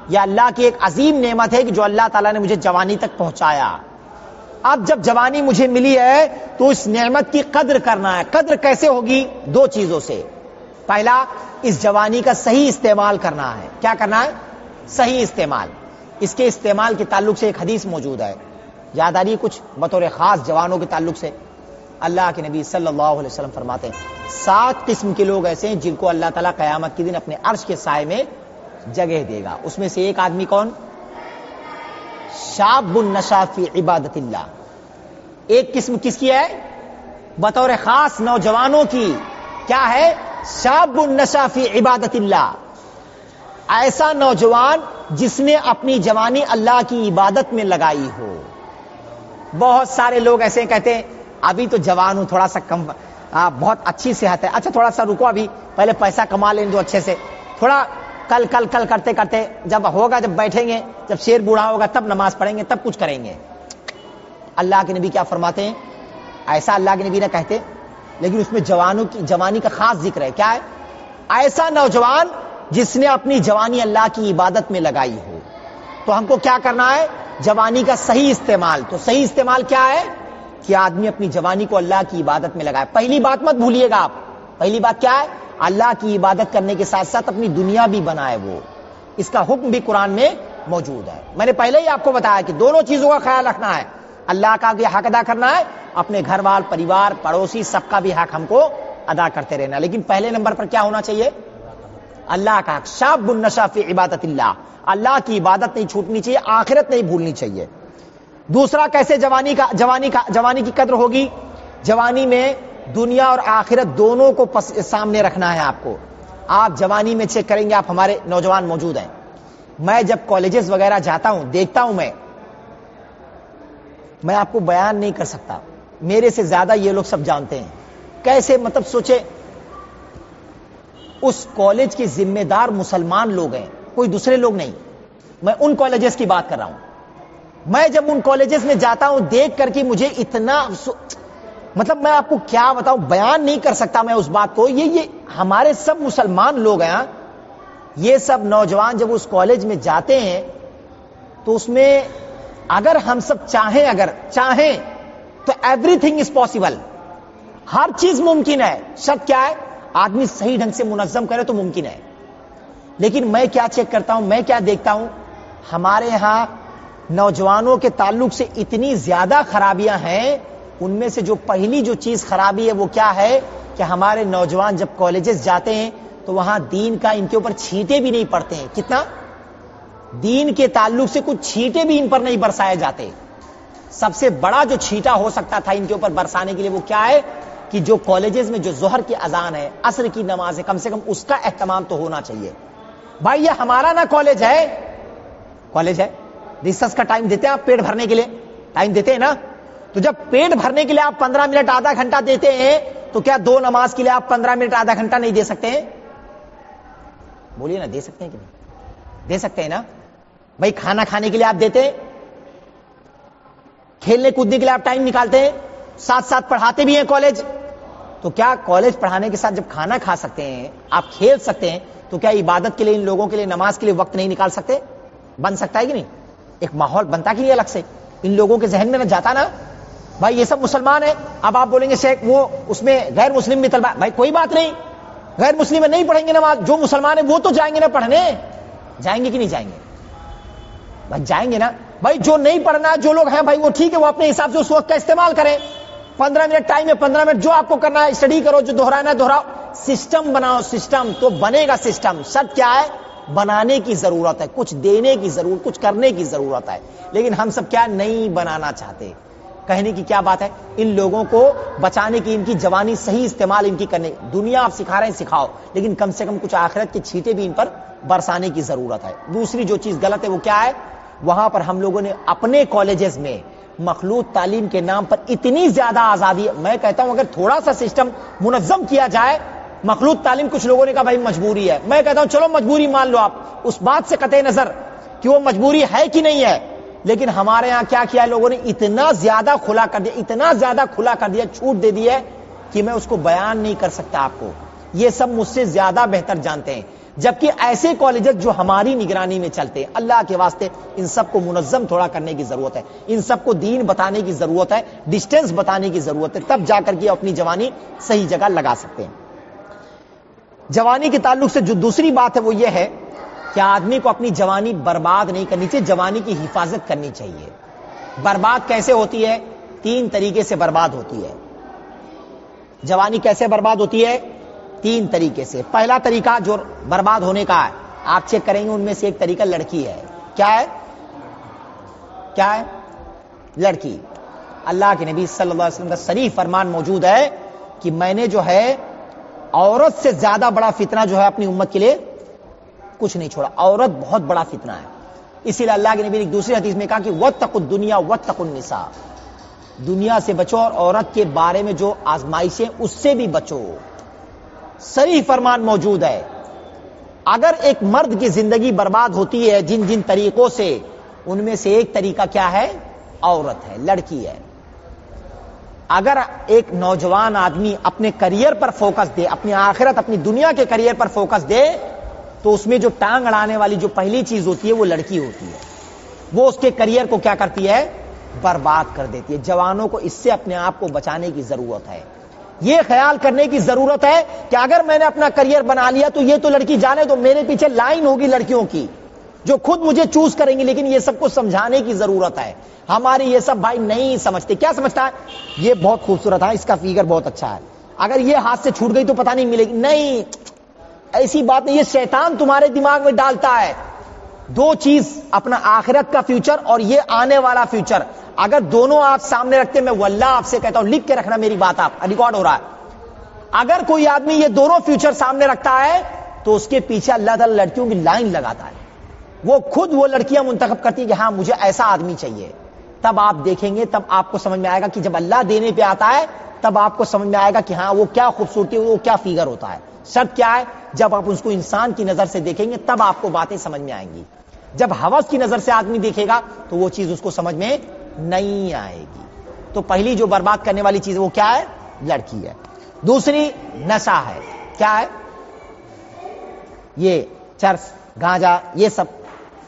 یہ اللہ کی ایک عظیم نعمت ہے کہ جو اللہ تعالیٰ نے مجھے جوانی تک پہنچایا. اب جب جوانی مجھے ملی ہے تو اس نعمت کی قدر کرنا ہے. قدر کیسے ہوگی؟ دو چیزوں سے. پہلا، اس جوانی کا صحیح استعمال کرنا ہے. کیا کرنا ہے؟ صحیح استعمال. اس کے استعمال کے تعلق سے ایک حدیث موجود ہے، یاد آ رہی ہے کچھ بطور خاص جوانوں کے تعلق سے؟ اللہ کے نبی صلی اللہ علیہ وسلم فرماتے ہیں 7 قسم کے لوگ ایسے ہیں جن کو اللہ تعالیٰ قیامت کے دن اپنے عرش کے سائے میں جگہ دے گا. اس میں سے ایک آدمی کون؟ شاب نشا فی عبادت اللہ. ایک قسم کس کی ہے؟ بطور خاص نوجوانوں کی. کیا ہے؟ شاب نشا فی عبادت اللہ. ایسا نوجوان جس نے اپنی جوانی اللہ کی عبادت میں لگائی ہو. بہت سارے لوگ ایسے کہتے ہیں ابھی تو جوان ہوں، تھوڑا سا کم، بہت اچھی صحت ہے. اچھا تھوڑا سا رکو، ابھی پہلے پیسہ کما لیں دو اچھے سے، تھوڑا کل کرتے کرتے جب ہوگا، جب بیٹھیں گے، جب شیر بوڑھا ہوگا تب نماز پڑھیں گے، تب کچھ کریں گے. اللہ کے نبی کیا فرماتے ہیں؟ ایسا اللہ کے نبی نہ کہتے، لیکن اس میں جوانی کا خاص ذکر ہے. کیا ہے؟ ایسا نوجوان جس نے اپنی جوانی اللہ کی عبادت میں لگائی ہو. تو ہم کو کیا کرنا ہے؟ جوانی کا صحیح استعمال. تو صحیح استعمال کیا ہے؟ کہ آدمی اپنی جوانی کو اللہ کی عبادت میں لگائے. پہلی بات مت بھولیے گا آپ. پہلی بات کیا ہے؟ اللہ کی عبادت کرنے کے ساتھ ساتھ اپنی دنیا بھی بنائے. وہ اس کا حکم بھی قرآن میں موجود ہے. میں نے پہلے ہی آپ کو بتایا کہ دونوں چیزوں کا خیال رکھنا ہے. اللہ کا بھی حق ادا کرنا ہے، اپنے گھر وال پریوار پڑوسی سب کا بھی حق ہم کو ادا کرتے رہنا. لیکن پہلے نمبر پر کیا ہونا چاہیے؟ اللہ کا حق. شاب نشا فی عبادت اللہ، اللہ کی عبادت نہیں چھوٹنی چاہیے، آخرت نہیں بھولنی چاہیے. دوسرا کیسے جوانی کی قدر ہوگی؟ جوانی میں دنیا اور آخرت دونوں کو سامنے رکھنا ہے آپ کو. آپ جوانی میں چیک کریں گے، آپ ہمارے نوجوان موجود ہیں، میں جب کالجز وغیرہ جاتا ہوں دیکھتا ہوں، میں آپ کو بیان نہیں کر سکتا، میرے سے زیادہ یہ لوگ سب جانتے ہیں کیسے. مطلب سوچے اس کالج کے ذمہ دار مسلمان لوگ ہیں، کوئی دوسرے لوگ نہیں. میں ان کالجز کی بات کر رہا ہوں. میں جب ان کالجز میں جاتا ہوں دیکھ کر کے مجھے اتنا مطلب میں آپ کو کیا بتاؤں، بیان نہیں کر سکتا میں اس بات کو. یہ ہمارے سب مسلمان لوگ ہیں. یہ سب نوجوان جب اس کالج میں جاتے ہیں تو اس میں اگر ہم سب چاہیں تو ایوری تھنگ از پاسبل، ہر چیز ممکن ہے. شرط کیا ہے؟ آدمی صحیح ڈھنگ سے منظم کرے تو ممکن ہے. لیکن میں کیا چیک کرتا ہوں، میں کیا دیکھتا ہوں، ہمارے یہاں نوجوانوں کے تعلق سے اتنی زیادہ خرابیاں ہیں. ان میں سے جو پہلی جو چیز خرابی ہے وہ کیا ہے کہ ہمارے نوجوان جب کالجز جاتے ہیں تو وہاں دین کا ان کے اوپر چھینٹے بھی نہیں پڑتے ہیں. کتنا دین کے تعلق سے کچھ چھینٹے بھی ان پر نہیں برسائے جاتے. سب سے بڑا جو چھینٹا ہو سکتا تھا ان کے اوپر برسانے کے لیے وہ کیا ہے کہ جو کالجز میں جو ظہر کی اذان ہے، عصر کی نماز ہے، کم سے کم اس کا اہتمام تو ہونا چاہیے. بھائی یہ ہمارا نا کالج ہے، ریسرچ کا ٹائم دیتے ہیں آپ، پیٹ بھرنے کے لیے ٹائم دیتے ہیں نا. تو جب پیٹ بھرنے کے لیے آپ 15 منٹ آدھا گھنٹہ دیتے ہیں تو کیا 2 نماز کے لیے آپ 15 منٹ آدھا گھنٹہ نہیں دے سکتے ہیں؟ بولیے نا، دے سکتے ہیں کہ نہیں دے سکتے ہیں نا. بھائی کھانا کھانے کے لیے آپ دیتے ہیں، کھیلنے کودنے کے لیے آپ ٹائم نکالتے ہیں، ساتھ ساتھ پڑھاتے بھی ہیں کالج. تو کیا کالج پڑھانے کے ساتھ جب کھانا کھا سکتے ہیں، آپ کھیل سکتے ہیں، تو کیا عبادت کے لیے ان لوگوں کے لیے نماز کے لیے وقت نہیں نکال سکتے؟ بن سکتا ہے کہ نہیں؟ ایک ماحول بنتا کہ نہیں الگ سے ان لوگوں کے ذہن میں نہ جاتا نا. بھائی یہ سب مسلمان ہیں. اب آپ بولیں گے شیخ وہ اس میں غیر مسلم بھی طلبہ، بھائی کوئی بات نہیں، غیر مسلم نہیں پڑھیں گے نماز، جو مسلمان ہیں وہ تو جائیں گے نا پڑھنے. جائیں گے کہ نہیں جائیں گے؟ بھائی جائیں گے نا. بھائی جو نہیں پڑھنا جو لوگ ہیں بھائی وہ ٹھیک ہے، وہ اپنے حساب سے اس وقت کا استعمال کریں. 15 منٹ ٹائم ہے، 15 منٹ جو آپ کو کرنا ہے اسٹڈی کرو، جو دہرانا ہے دہراؤ. سسٹم بناؤ، سسٹم تو بنے گا. سسٹم شرط کیا ہے؟ بنانے کی ضرورت ہے، کچھ دینے کی ضرورت، کچھ کرنے کی ضرورت ہے. لیکن ہم سب کیا نہیں بنانا چاہتے. کہنے کی کیا بات ہے؟ ان لوگوں کو بچانے کی، ان کی جوانی صحیح استعمال ان کی کرنے. دنیا آپ سکھا رہے ہیں سکھاؤ، لیکن کم سے کم کچھ آخرت کے چھینٹے بھی ان پر برسانے کی ضرورت ہے. دوسری جو چیز غلط ہے وہ کیا ہے؟ وہاں پر ہم لوگوں نے اپنے کالجز میں مخلوط تعلیم کے نام پر اتنی زیادہ آزادی. میں کہتا ہوں اگر تھوڑا سا سسٹم منظم کیا جائے. مخلوط تعلیم کچھ لوگوں نے کہا بھائی مجبوری ہے، میں کہتا ہوں چلو مجبوری مان لو آپ، اس بات سے قطع نظر کہ وہ مجبوری ہے کہ نہیں ہے. لیکن ہمارے ہاں کیا کیا لوگوں نے اتنا زیادہ کھلا کر دیا، اتنا زیادہ کھلا کر دیا، چھوٹ دے دی ہے کہ میں اس کو بیان نہیں کر سکتا آپ کو. یہ سب مجھ سے زیادہ بہتر جانتے ہیں. جبکہ ایسے کالجز جو ہماری نگرانی میں چلتے ہیں، اللہ کے واسطے ان سب کو منظم تھوڑا کرنے کی ضرورت ہے. ان سب کو دین بتانے کی ضرورت ہے، ڈسٹینس بتانے کی ضرورت ہے، تب جا کر کے اپنی جوانی صحیح جگہ لگا سکتے ہیں. جوانی کے تعلق سے جو دوسری بات ہے وہ یہ ہے کہ آدمی کو اپنی جوانی برباد نہیں کرنی چاہیے، جوانی کی حفاظت کرنی چاہیے. برباد کیسے ہوتی ہے؟ 3 طریقے سے برباد ہوتی ہے. جوانی کیسے برباد ہوتی ہے؟ 3 طریقے سے. پہلا طریقہ جو برباد ہونے کا ہے آپ چیک کریں گے، ان میں سے ایک طریقہ لڑکی ہے. کیا ہے؟ کیا ہے؟ لڑکی. اللہ کے نبی صلی اللہ علیہ وسلم کا صریح فرمان موجود ہے کہ میں نے جو ہے عورت سے زیادہ بڑا فتنہ جو ہے اپنی امت کے لیے کچھ نہیں چھوڑا. عورت بہت بڑا فتنہ ہے. اسی لیے اللہ کے نبی نے ایک دوسری حدیث میں کہا کہ واتقوا الدنیا واتقوا النساء، دنیا سے بچو اور عورت کے بارے میں جو آزمائشیں اس سے بھی بچو. صریح فرمان موجود ہے. اگر ایک مرد کی زندگی برباد ہوتی ہے جن جن طریقوں سے، ان میں سے ایک طریقہ کیا ہے؟ عورت ہے، لڑکی ہے. اگر ایک نوجوان آدمی اپنے کریئر پر فوکس دے، اپنی آخرت اپنی دنیا کے کریئر پر فوکس دے، تو اس میں جو ٹانگ اڑانے والی جو پہلی چیز ہوتی ہے وہ لڑکی ہوتی ہے. وہ اس کے کریئر کو کیا کرتی ہے؟ برباد کر دیتی ہے. جوانوں کو اس سے اپنے آپ کو بچانے کی ضرورت ہے. یہ خیال کرنے کی ضرورت ہے کہ اگر میں نے اپنا کریئر بنا لیا تو یہ تو لڑکی جانے دو، میرے پیچھے لائن ہوگی لڑکیوں کی. جو خود مجھے چوز کریں گے. لیکن یہ سب کو سمجھانے کی ضرورت ہے. ہمارے یہ سب بھائی نہیں سمجھتے. کیا سمجھتا ہے یہ بہت خوبصورت ہے, اس کا فیگر بہت اچھا ہے, اگر یہ ہاتھ سے چھوٹ گئی تو پتہ نہیں ملے گی. نہیں, ایسی بات نہیں. یہ شیطان تمہارے دماغ میں ڈالتا ہے. دو چیز, اپنا آخرت کا فیوچر اور یہ آنے والا فیوچر, اگر دونوں آپ سامنے رکھتے, میں واللہ آپ سے کہتا ہوں, لکھ کے رکھنا میری بات, آپ ریکارڈ ہو رہا ہے, اگر کوئی آدمی یہ دونوں فیوچر سامنے رکھتا ہے تو اس کے پیچھے اللہ تعالی لڑکیوں کی لائن لگاتا ہے. وہ خود وہ لڑکیاں منتخب کرتی کہ ہاں مجھے ایسا آدمی چاہیے. تب آپ دیکھیں گے, تب آپ کو سمجھ میں آئے گا کہ جب اللہ دینے پہ آتا ہے تب آپ کو سمجھ میں آئے گا کہ ہاں وہ کیا خوبصورتی, وہ کیا فیگر ہوتا ہے. شرط کیا ہے, جب آپ اس کو انسان کی نظر سے دیکھیں گے تب آپ کو باتیں سمجھ میں آئیں گی. جب ہوس کی نظر سے آدمی دیکھے گا تو وہ چیز اس کو سمجھ میں نہیں آئے گی. تو پہلی جو برباد کرنے والی چیز وہ کیا ہے, لڑکی ہے. دوسری نشہ ہے. کیا ہے, یہ چرس, گانجا, یہ سب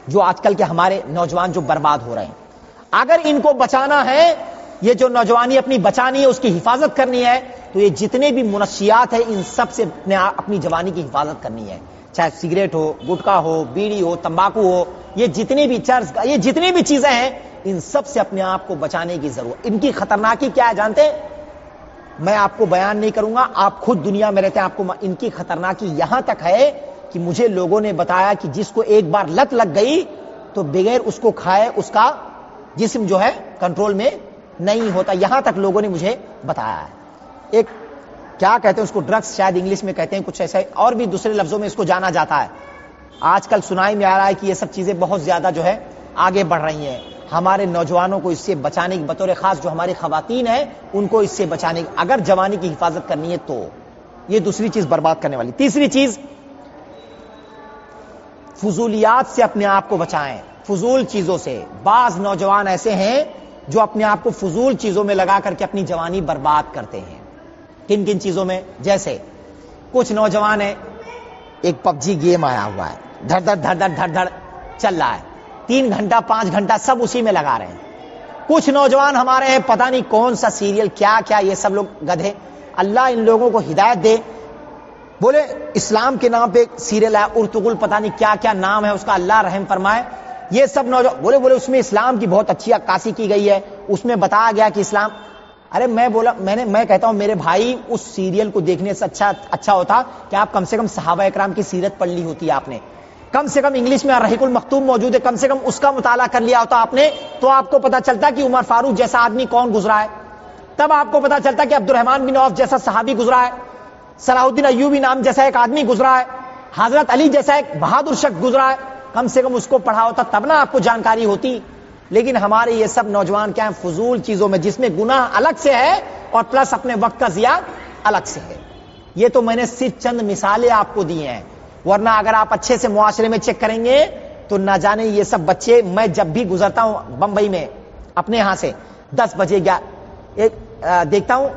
جو آج کل کے ہمارے نوجوان جو برباد ہو رہے ہیں. اگر ان کو بچانا ہے, یہ جو نوجوانی اپنی بچانی ہے, اس کی حفاظت کرنی ہے, تو یہ جتنے بھی منشیات ہیں ان سب سے اپنی جوانی کی حفاظت کرنی ہے. چاہے سگریٹ ہو, گٹکا ہو, بیڑی ہو, تمباکو ہو, یہ جتنی بھی چرس, یہ جتنی بھی چیزیں ہیں, ان سب سے اپنے آپ کو بچانے کی ضرورت. ان کی خطرناکی کیا ہے جانتے ہیں, میں آپ کو بیان نہیں کروں گا, آپ خود دنیا میں رہتے ہیں, آپ کو ان کی خطرناکی یہاں تک ہے کہ مجھے لوگوں نے بتایا کہ جس کو ایک بار لت لگ گئی تو بغیر اس کو کھائے اس کا جسم جو ہے کنٹرول میں نہیں ہوتا. یہاں تک لوگوں نے مجھے بتایا ہے. ایک کیا کہتے ہیں اس کو, ڈرگس شاید انگلش میں کہتے ہیں, کچھ ایسا, اور بھی دوسرے لفظوں میں اس کو جانا جاتا ہے. آج کل سنائی میں آ رہا ہے کہ یہ سب چیزیں بہت زیادہ جو ہے آگے بڑھ رہی ہیں. ہمارے نوجوانوں کو اس سے بچانے کی, بطور خاص جو ہماری خواتین ہیں ان کو اس سے بچانے کی, اگر جوانی کی حفاظت کرنی ہے تو یہ دوسری چیز برباد کرنے والی. تیسری چیز, فضولیات سے اپنے آپ کو بچائیں, فضول چیزوں سے. بعض نوجوان ایسے ہیں جو اپنے آپ کو فضول چیزوں میں لگا کر کے اپنی جوانی برباد کرتے ہیں. کن کن چیزوں میں, جیسے کچھ نوجوان ہیں, ایک پب جی گیم آیا ہوا ہے, دھڑ دھڑ دھڑ دھڑ دھڑ دھڑ چل رہا ہے, 3 گھنٹہ 5 گھنٹہ سب اسی میں لگا رہے ہیں. کچھ نوجوان ہمارے ہیں پتہ نہیں کون سا سیریل, کیا کیا, یہ سب لوگ گدھے. اللہ ان لوگوں کو ہدایت دے. بولے اسلام کے نام پہ ایک سیریل ہے ارطغرل, پتہ نہیں کیا کیا نام ہے اس کا, اللہ رحم فرمائے. یہ سب نوجوان بولے اس میں اسلام کی بہت اچھی عکاسی کی گئی ہے, اس میں بتایا گیا کہ اسلام. ارے میں کہتا ہوں میرے بھائی, اس سیریل کو دیکھنے سے اچھا ہوتا کہ آپ کم سے کم صحابہ اکرام کی سیرت پڑھ لی ہوتی ہے آپ نے, کم سے کم انگلش میں رحیق المختوم موجود ہے, کم سے کم اس کا مطالعہ کر لیا ہوتا آپ نے, تو آپ کو پتا چلتا کہ عمر فاروق جیسا آدمی کون گزرا ہے. تب آپ کو پتا چلتا کہ عبد الرحمن بن عوف جیسا صحابی گزرا ہے, صلاح الدین ایوبی نام جیسا ایک آدمی گزرا ہے, حضرت علی جیسا ایک بہادر شخص گزرا ہے. کم سے کم اس کو پڑھا ہوتا تب نہ آپ کو جانکاری ہوتی. لیکن ہمارے یہ سب نوجوان کیا ہیں, فضول چیزوں میں, جس میں گناہ الگ سے ہے اور پلس اپنے وقت کا ضیاع الگ سے ہے. یہ تو میں نے صرف چند مثالیں آپ کو دی ہیں, ورنہ اگر آپ اچھے سے معاشرے میں چیک کریں گے تو نہ جانے یہ سب بچے. میں جب بھی گزرتا ہوں بمبئی میں اپنے یہاں سے 10 بجے دیکھتا ہوں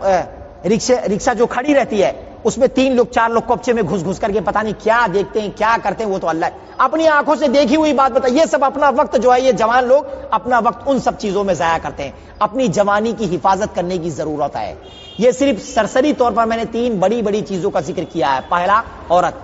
رکشا جو کھڑی رہتی ہے اس میں 3 لوگ 4 لوگ کوپچے میں گھس کر کے پتہ نہیں کیا دیکھتے ہیں, کیا کرتے ہیں, وہ تو اللہ ہے. اپنی آنکھوں سے دیکھی ہوئی بات بتا. یہ سب اپنا وقت جو ہے, یہ جوان لوگ اپنا وقت ان سب چیزوں میں ضائع کرتے ہیں. اپنی جوانی کی حفاظت کرنے کی ضرورت ہے. یہ صرف سرسری طور پر میں نے 3 بڑی چیزوں کا ذکر کیا ہے. پہلا عورت,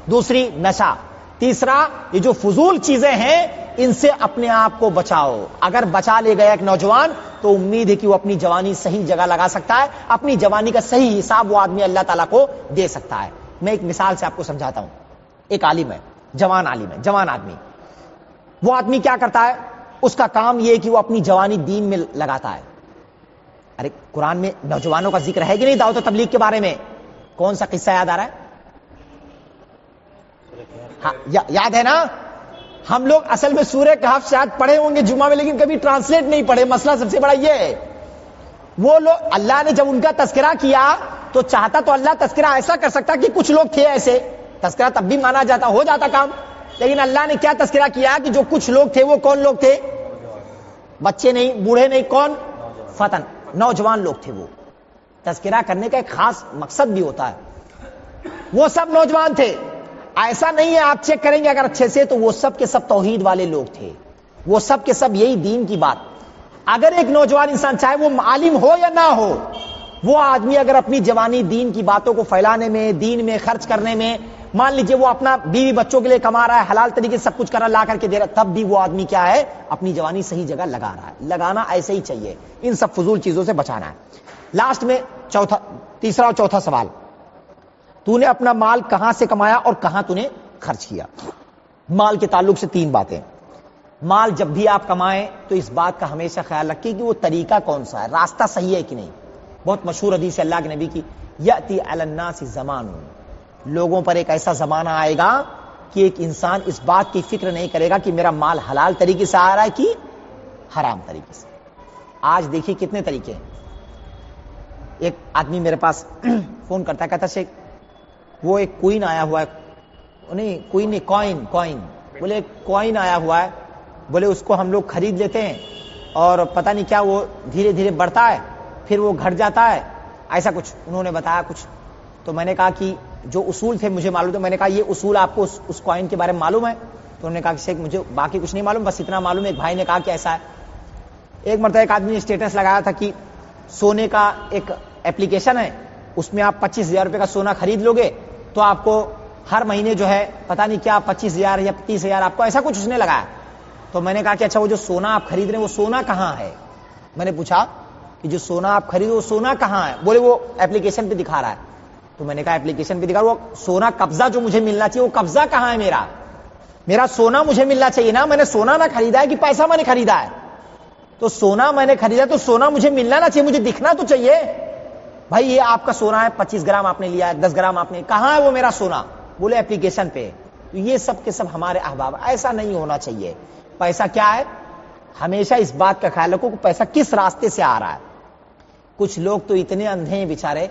دوسری نشہ, تیسرا یہ جو فضول چیزیں ہیں ان سے اپنے آپ کو بچاؤ. اگر بچا لے گیا ایک نوجوان تو امید ہے کہ وہ اپنی جوانی صحیح جگہ لگا سکتا ہے, اپنی جوانی کا صحیح حساب وہ آدمی اللہ تعالیٰ کو دے سکتا ہے. میں ایک مثال سے آپ کو سمجھاتا ہوں. ایک عالم ہے, جوان عالم ہے, جوان آدمی. وہ آدمی کیا کرتا ہے, اس کا کام یہ ہے کہ وہ اپنی جوانی دین میں لگاتا ہے. ارے قرآن میں نوجوانوں کا ذکر ہے کہ نہیں دعوت و تبلیغ کے بارے میں؟ کون سا قصہ یاد آ رہا ہے؟ یاد ہے نا. ہم لوگ اصل میں سورہ کہف شاید پڑھے ہوں گے جمعہ میں, لیکن کبھی ٹرانسلیٹ نہیں پڑھے. مسئلہ سب سے بڑا یہ ہے, وہ لوگ اللہ نے جب ان کا تذکرہ کیا تو چاہتا تو اللہ تذکرہ ایسا کر سکتا کہ کچھ لوگ تھے ایسے, تذکرہ تب بھی مانا جاتا, ہو جاتا کام. لیکن اللہ نے کیا تذکرہ کیا کہ جو کچھ لوگ تھے وہ کون لوگ تھے؟ بچے نہیں, بوڑھے نہیں, کون؟ فتن, نوجوان لوگ تھے. وہ تذکرہ کرنے کا ایک خاص مقصد بھی ہوتا ہے. وہ سب نوجوان تھے. ایسا نہیں ہے, آپ چیک کریں گے اگر اچھے سے تو وہ سب کے سب توحید والے لوگ تھے. وہ سب کے سب یہی دین کی بات. اگر ایک نوجوان انسان چاہے وہ عالم ہو یا نہ ہو, وہ آدمی اگر اپنی جوانی دین کی باتوں کو پھیلانے میں، دین میں خرچ کرنے میں، مان لیجئے وہ اپنا بیوی بچوں کے لیے کما رہا ہے، حلال طریقے سے سب کچھ کر رہا ہے، لا کر کے دے رہا ہے، تب بھی وہ آدمی کیا ہے؟ اپنی جوانی صحیح جگہ لگا رہا ہے۔ لگانا ایسے ہی چاہیے، ان سب فضول چیزوں سے بچانا ہے۔ لاسٹ میں تیسرا اور چوتھا سوال، تو نے اپنا مال کہاں سے کمایا اور کہاں تو نے خرچ کیا؟ مال کے تعلق سے 3 باتیں۔ مال جب بھی آپ کمائیں تو اس بات کا ہمیشہ خیال رکھیں کہ وہ طریقہ کون سا ہے، راستہ صحیح ہے کہ نہیں۔ بہت مشہور حدیث اللہ کے نبی کی، یأتی علی الناس زمان، لوگوں پر ایک ایسا زمانہ آئے گا کہ ایک انسان اس بات کی فکر نہیں کرے گا کہ میرا مال حلال طریقے سے آ رہا ہے کہ حرام طریقے سے۔ آج دیکھیے کتنے طریقے ہیں۔ ایک آدمی میرے پاس فون کرتا ہے، کہتا شیخ وہ ایک کوئن آیا ہوا ہے، نہیں کوئن نہیں، کوئن، بولے کوئن آیا ہوا ہے، بولے اس کو ہم لوگ خرید لیتے ہیں اور پتہ نہیں کیا وہ دھیرے دھیرے بڑھتا ہے، پھر وہ گھٹ جاتا ہے، ایسا کچھ انہوں نے بتایا کچھ۔ تو میں نے کہا کہ جو اصول تھے مجھے معلوم تھے، میں نے کہا یہ اصول آپ کو اس کوئن کے بارے میں معلوم ہے؟ تو انہوں نے کہا کہ شیخ مجھے باقی کچھ نہیں معلوم، بس اتنا معلوم ہے۔ ایک بھائی نے کہا کہ ایسا ہے۔ ایک مرتبہ ایک آدمی نے اسٹیٹس لگایا تھا کہ سونے کا ایک ایپلیکیشن ہے، اس میں آپ 25,000 روپے کا سونا خرید لو گے تو آپ کو ہر مہینے جو ہے پتہ نہیں کیا 25,000 یا 30,000 آپ کو، ایسا کچھ اس نے لگایا۔ تو میں نے کہا کہ اچھا وہ جو سونا آپ خرید رہے ہیں وہ سونا کہاں ہے؟ میں نے پوچھا کہ جو سونا آپ خرید وہ سونا کہاں ہے؟ بولے وہ ایپلیکیشن پہ دکھا رہا ہے۔ تو میں نے کہا ایپلیکیشن پہ دکھا رہا، وہ سونا قبضہ جو مجھے ملنا چاہیے وہ قبضہ کہاں ہے؟ میرا سونا مجھے ملنا چاہیے نا، میں نے سونا نہ خریدا ہے کہ پیسہ میں نے خریدا ہے؟ تو سونا میں نے خریدا تو سونا مجھے ملنا نہ چاہیے، مجھے دکھنا تو چاہیے۔ بھائی یہ آپ کا سونا ہے، 25 گرام آپ نے لیا ہے، 10 گرام آپ نے، کہاں ہے وہ میرا سونا؟ بولے ایپلیکیشن پہ۔ تو یہ سب کے سب ہمارے احباب، ایسا نہیں ہونا چاہیے۔ پیسہ کیا ہے؟ ہمیشہ اس بات کا خیال رکھو کہ پیسہ کس راستے سے آ رہا ہے۔ کچھ لوگ تو اتنے اندھے ہیں بیچارے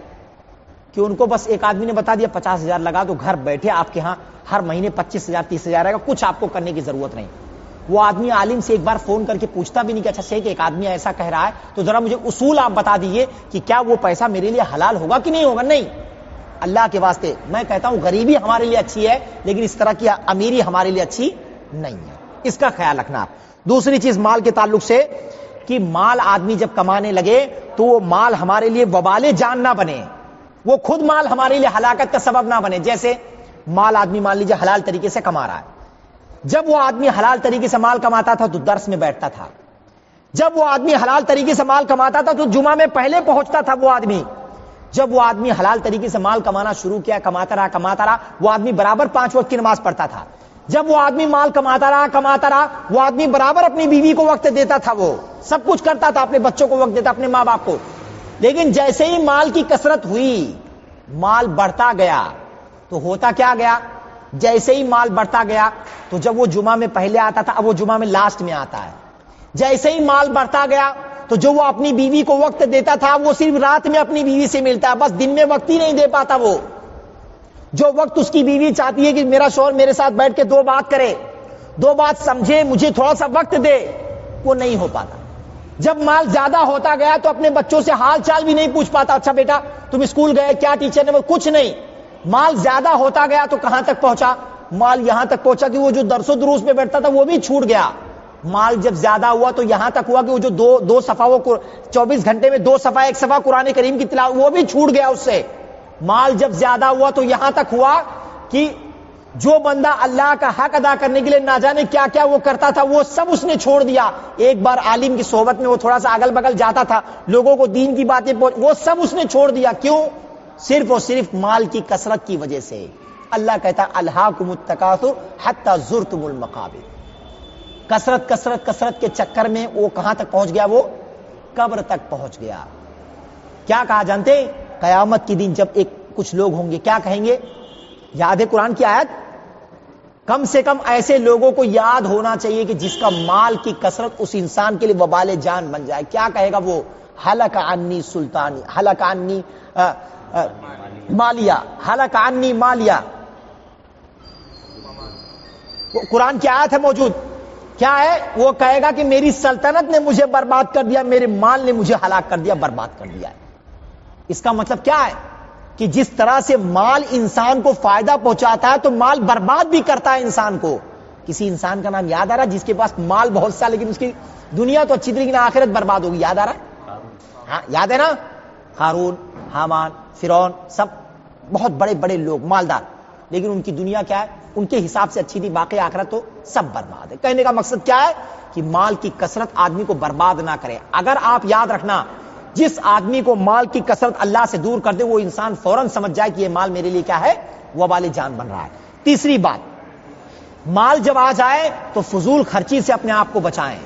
کہ ان کو بس ایک آدمی نے بتا دیا 50,000 لگا تو گھر بیٹھے آپ کے ہاں ہر مہینے 25,000 30,000 آئے گا، کچھ آپ کو کرنے کی ضرورت نہیں۔ وہ آدمی عالم سے ایک بار فون کر کے پوچھتا بھی نہیں کہ اچھا شیخ ایک آدمی ایسا کہہ رہا ہے تو ذرا مجھے اصول آپ بتا دیجئے کہ کیا وہ پیسہ میرے لیے حلال ہوگا کہ نہیں ہوگا۔ نہیں، اللہ کے واسطے میں کہتا ہوں غریبی ہمارے لیے اچھی ہے لیکن اس طرح کی امیری ہمارے لیے اچھی نہیں ہے، اس کا خیال رکھنا آپ۔ دوسری چیز مال کے تعلق سے کہ مال آدمی جب کمانے لگے تو وہ مال ہمارے لیے وبال جان نہ بنے، وہ خود مال ہمارے لیے ہلاکت کا سبب نہ بنے۔ جیسے مال آدمی مان لیجیے حلال طریقے سے کما رہا ہے، جب وہ آدمی حلال طریقے سے مال کماتا تھا تو درس میں بیٹھتا تھا، جب وہ آدمی حلال طریقے سے مال کماتا تھا تو جمعہ میں پہلے پہنچتا تھا وہ آدمی، جب وہ آدمی حلال طریقے سے مال کمانا شروع کیا، کماتا رہا وہ آدمی برابر 5 وقت کی نماز پڑھتا تھا، جب وہ آدمی مال کماتا رہا وہ آدمی برابر اپنی بیوی کو وقت دیتا تھا، وہ سب کچھ کرتا تھا، اپنے بچوں کو وقت دیتا، اپنے ماں باپ کو۔ لیکن جیسے ہی مال کی کثرت ہوئی، مال بڑھتا گیا تو ہوتا کیا گیا؟ جیسے ہی مال بڑھتا گیا تو جب وہ جمعہ میں پہلے آتا تھا اب وہ جمعہ میں لاسٹ میں آتا ہے، جیسے ہی مال بڑھتا گیا تو جو وہ اپنی بیوی کو وقت دیتا تھا وہ صرف رات میں اپنی بیوی سے ملتا ہے، بس دن میں وقت ہی نہیں دے پاتا۔ وہ جو وقت اس کی بیوی چاہتی ہے کہ میرا شوہر میرے ساتھ بیٹھ کے 2 بات کرے، 2 بات سمجھے، مجھے تھوڑا سا وقت دے، وہ نہیں ہو پاتا۔ جب مال زیادہ ہوتا گیا تو اپنے بچوں سے حال چال بھی نہیں پوچھ پاتا، اچھا بیٹا تم اسکول گئے کیا، ٹیچر نے کچھ نہیں۔ مال زیادہ ہوتا گیا تو کہاں تک پہنچا؟ مال یہاں تک پہنچا کہ وہ جو درس و دروس پہ بیٹھتا تھا وہ بھی چھوٹ گیا۔ مال جب زیادہ ہوا تو یہاں تک ہوا کہ وہ جو دو صفحہ وہ 24 گھنٹے میں 2 صفحہ 1 صفحہ قرآن کریم کی تلاوت وہ بھی چھوٹ گیا اس سے۔ مال جب زیادہ ہوا تو یہاں تک ہوا کہ جو بندہ اللہ کا حق ادا کرنے کے لیے نہ جانے کیا کیا وہ کرتا تھا وہ سب اس نے چھوڑ دیا۔ ایک بار عالم کی صحبت میں وہ تھوڑا سا اگل بگل جاتا تھا، لوگوں کو دین کی باتیں وہ سب اس نے چھوڑ دیا۔ کیوں؟ صرف اور صرف مال کی کثرت کی وجہ سے۔ اللہ کہتا ہے الہاکم التکاثر حتی زرتم المقابر، کثرت کثرت کثرت کے چکر میں وہ کہاں تک پہنچ گیا؟ وہ قبر تک پہنچ گیا۔ کیا کہا جانتے؟ قیامت کے دن جب کچھ لوگ ہوں گے کیا کہیں گے؟ یاد ہے قرآن کی آیت؟ کم سے کم ایسے لوگوں کو یاد ہونا چاہیے کہ جس کا مال کی کثرت اس انسان کے لیے وبال جان بن جائے۔ کیا کہے گا وہ؟ ہلک عنی سلطانی، ہلک عنی مالیہ، ہلک عنی مالیہ۔ قرآن کی آیت ہے موجود، کیا ہے؟ وہ کہے گا کہ میری سلطنت نے مجھے برباد کر دیا، میرے مال نے مجھے ہلاک کر دیا، برباد کر دیا ہے۔ اس کا مطلب کیا ہے؟ کہ جس طرح سے مال انسان کو فائدہ پہنچاتا ہے تو مال برباد بھی کرتا ہے انسان کو۔ کسی انسان کا نام یاد آ رہا ہے جس کے پاس مال بہت سا لیکن اس کی دنیا تو اچھی طریقے سے آخرت برباد ہوگی؟ یاد آ رہا ہے؟ ہاں یاد ہے نا؟ قارون، حامان، فرعون، سب بہت بڑے بڑے لوگ مالدار، لیکن ان کی دنیا کیا ہے؟ ان کے حساب سے اچھی تھی، باقی آخرت تو سب برباد ہے۔ کہنے کا مقصد کیا ہے کہ مال کی کثرت آدمی کو برباد نہ کرے۔ اگر آپ یاد رکھنا، جس آدمی کو مال کی کثرت اللہ سے دور کر دے، وہ انسان فوراً سمجھ جائے کہ یہ مال میرے لیے کیا ہے؟ وبال جان بن رہا ہے۔ تیسری بات، مال جب آ جائے تو فضول خرچی سے اپنے آپ کو بچائیں،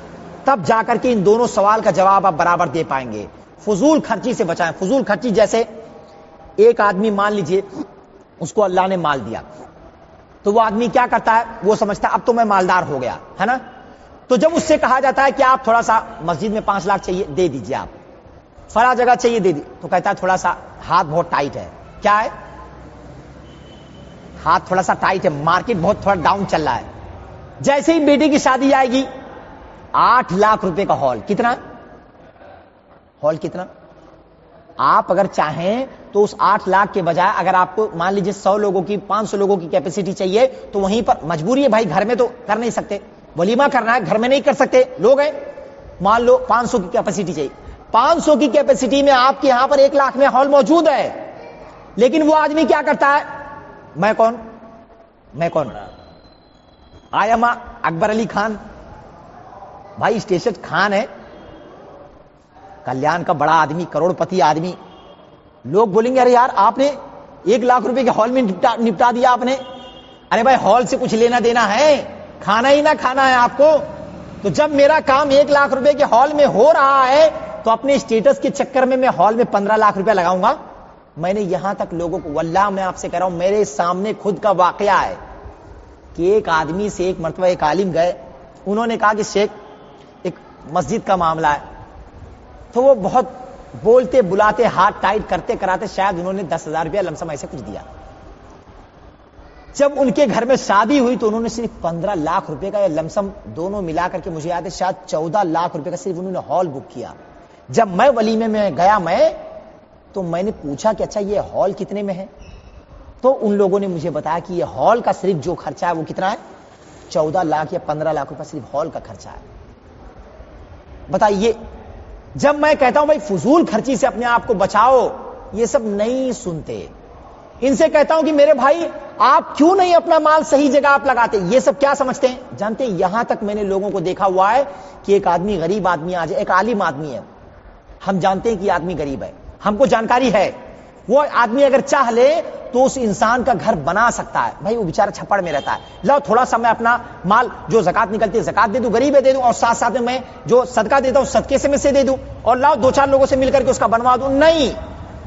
تب جا کر کے ان دونوں سوال کا جواب آپ برابر دے پائیں گے۔ فضول خرچی سے بچائیں۔ فضول خرچی جیسے ایک آدمی مان لیجئے اس کو اللہ نے مال دیا، تو وہ آدمی کیا کرتا ہے؟ وہ سمجھتا ہے اب تو میں مالدار ہو گیا ہے نا، تو جب اس سے کہا جاتا ہے کہ آپ تھوڑا سا مسجد میں 5 لاکھ چاہیے، دے دیجئے، آپ فلاں جگہ چاہیے، دے دی، تو کہتا ہے تھوڑا سا ہاتھ بہت ٹائٹ ہے۔ کیا ہے؟ ہاتھ تھوڑا سا ٹائٹ ہے، مارکیٹ بہت تھوڑا ڈاؤن چل رہا ہے۔ جیسے ہی بیٹے کی شادی آئے گی، 8 لاکھ روپے کا ہال۔ کتنا ہال؟ کتنا؟ آپ اگر چاہیں تو اس 8 لاکھ کے بجائے اگر آپ کو مان لیجیے 100 لوگوں کی 500 لوگوں کی کیپیسٹی چاہیے، تو وہیں پر مجبوری ہے بھائی، گھر میں تو کر نہیں سکتے، ولیمہ کرنا ہے گھر میں نہیں کر سکتے، لوگ ہیں، مان لو 500 کی کیپیسٹی چاہیے۔ 500 کی کیپیسٹی میں آپ کے یہاں پر 1 لاکھ میں ہال موجود ہے، لیکن وہ آدمی کیا کرتا ہے؟ میں کون آیا ماں اکبر علی خان، بھائی اسٹیشن خان ہے، کلیان کا بڑا آدمی، کروڑ پتی آدمی، لوگ بولیں گے ارے یار آپ نے 1 لاکھ روپے کے ہال میں نپٹا دیا آپ نے۔ ارے بھائی ہال سے کچھ لینا دینا ہے؟ کھانا ہی نہ کھانا ہے آپ کو۔ تو جب میرا کام 1 لاکھ روپے کے ہال میں ہو رہا ہے تو اپنے اسٹیٹس کے چکر میں ہال میں 15 لاکھ روپے لگاؤں گا؟ میں نے یہاں تک لوگوں کو، واللہ میں آپ سے کہہ رہا ہوں، میرے سامنے خود کا واقعہ ہے کہ ایک آدمی سے ایک مرتبہ ایک عالم گئے، انہوں نے کہا کہ شیخ ایک مسجد کا معاملہ ہے، تو وہ بہت بولتے بلاتے ہاتھ ٹائٹ کرتے کراتے شاید انہوں نے 10,000 روپیہ لمسم ایسے کچھ دیا۔ جب ان کے گھر میں شادی ہوئی تو انہوں نے صرف 15 لاکھ روپے کا لمسم دونوں ملا کر کے، مجھے یاد ہے شاید 14 لاکھ روپے کا صرف انہوں نے ہال بک کیا۔ جب میں ولیمے میں گیا تو میں نے پوچھا کہ اچھا یہ ہال کتنے میں ہے؟ تو ان لوگوں نے مجھے بتایا کہ یہ ہال کا صرف جو خرچہ ہے وہ کتنا ہے؟ 14 لاکھ یا 15 لاکھ روپے صرف ہال کا خرچہ ہے۔ بتائیے، جب میں کہتا ہوں بھائی فضول خرچی سے اپنے آپ کو بچاؤ، یہ سب نہیں سنتے۔ ان سے کہتا ہوں کہ میرے بھائی آپ کیوں نہیں اپنا مال صحیح جگہ آپ لگاتے؟ یہ سب کیا سمجھتے ہیں؟ جانتے ہیں یہاں تک میں نے لوگوں کو دیکھا ہوا ہے کہ ایک آدمی غریب آدمی آ جائے، ایک عالم آدمی ہے، ہم جانتے ہیں کہ یہ آدمی غریب ہے، ہم کو جانکاری ہے، وہ آدمی اگر چاہ لے تو اس انسان کا گھر بنا سکتا ہے۔ بھائی وہ بیچارہ چھپڑ میں رہتا ہے، لاؤ تھوڑا سا میں اپنا مال جو زکات نکلتی ہے زکات دے دوں، غریب ہے دے دوں، اور ساتھ ساتھ میں جو صدقہ دیتا ہوں صدقے سے میں سے دے دوں، اور لاؤ 2-4 لوگوں سے مل کر کے اس کا بنوا دوں۔ نہیں،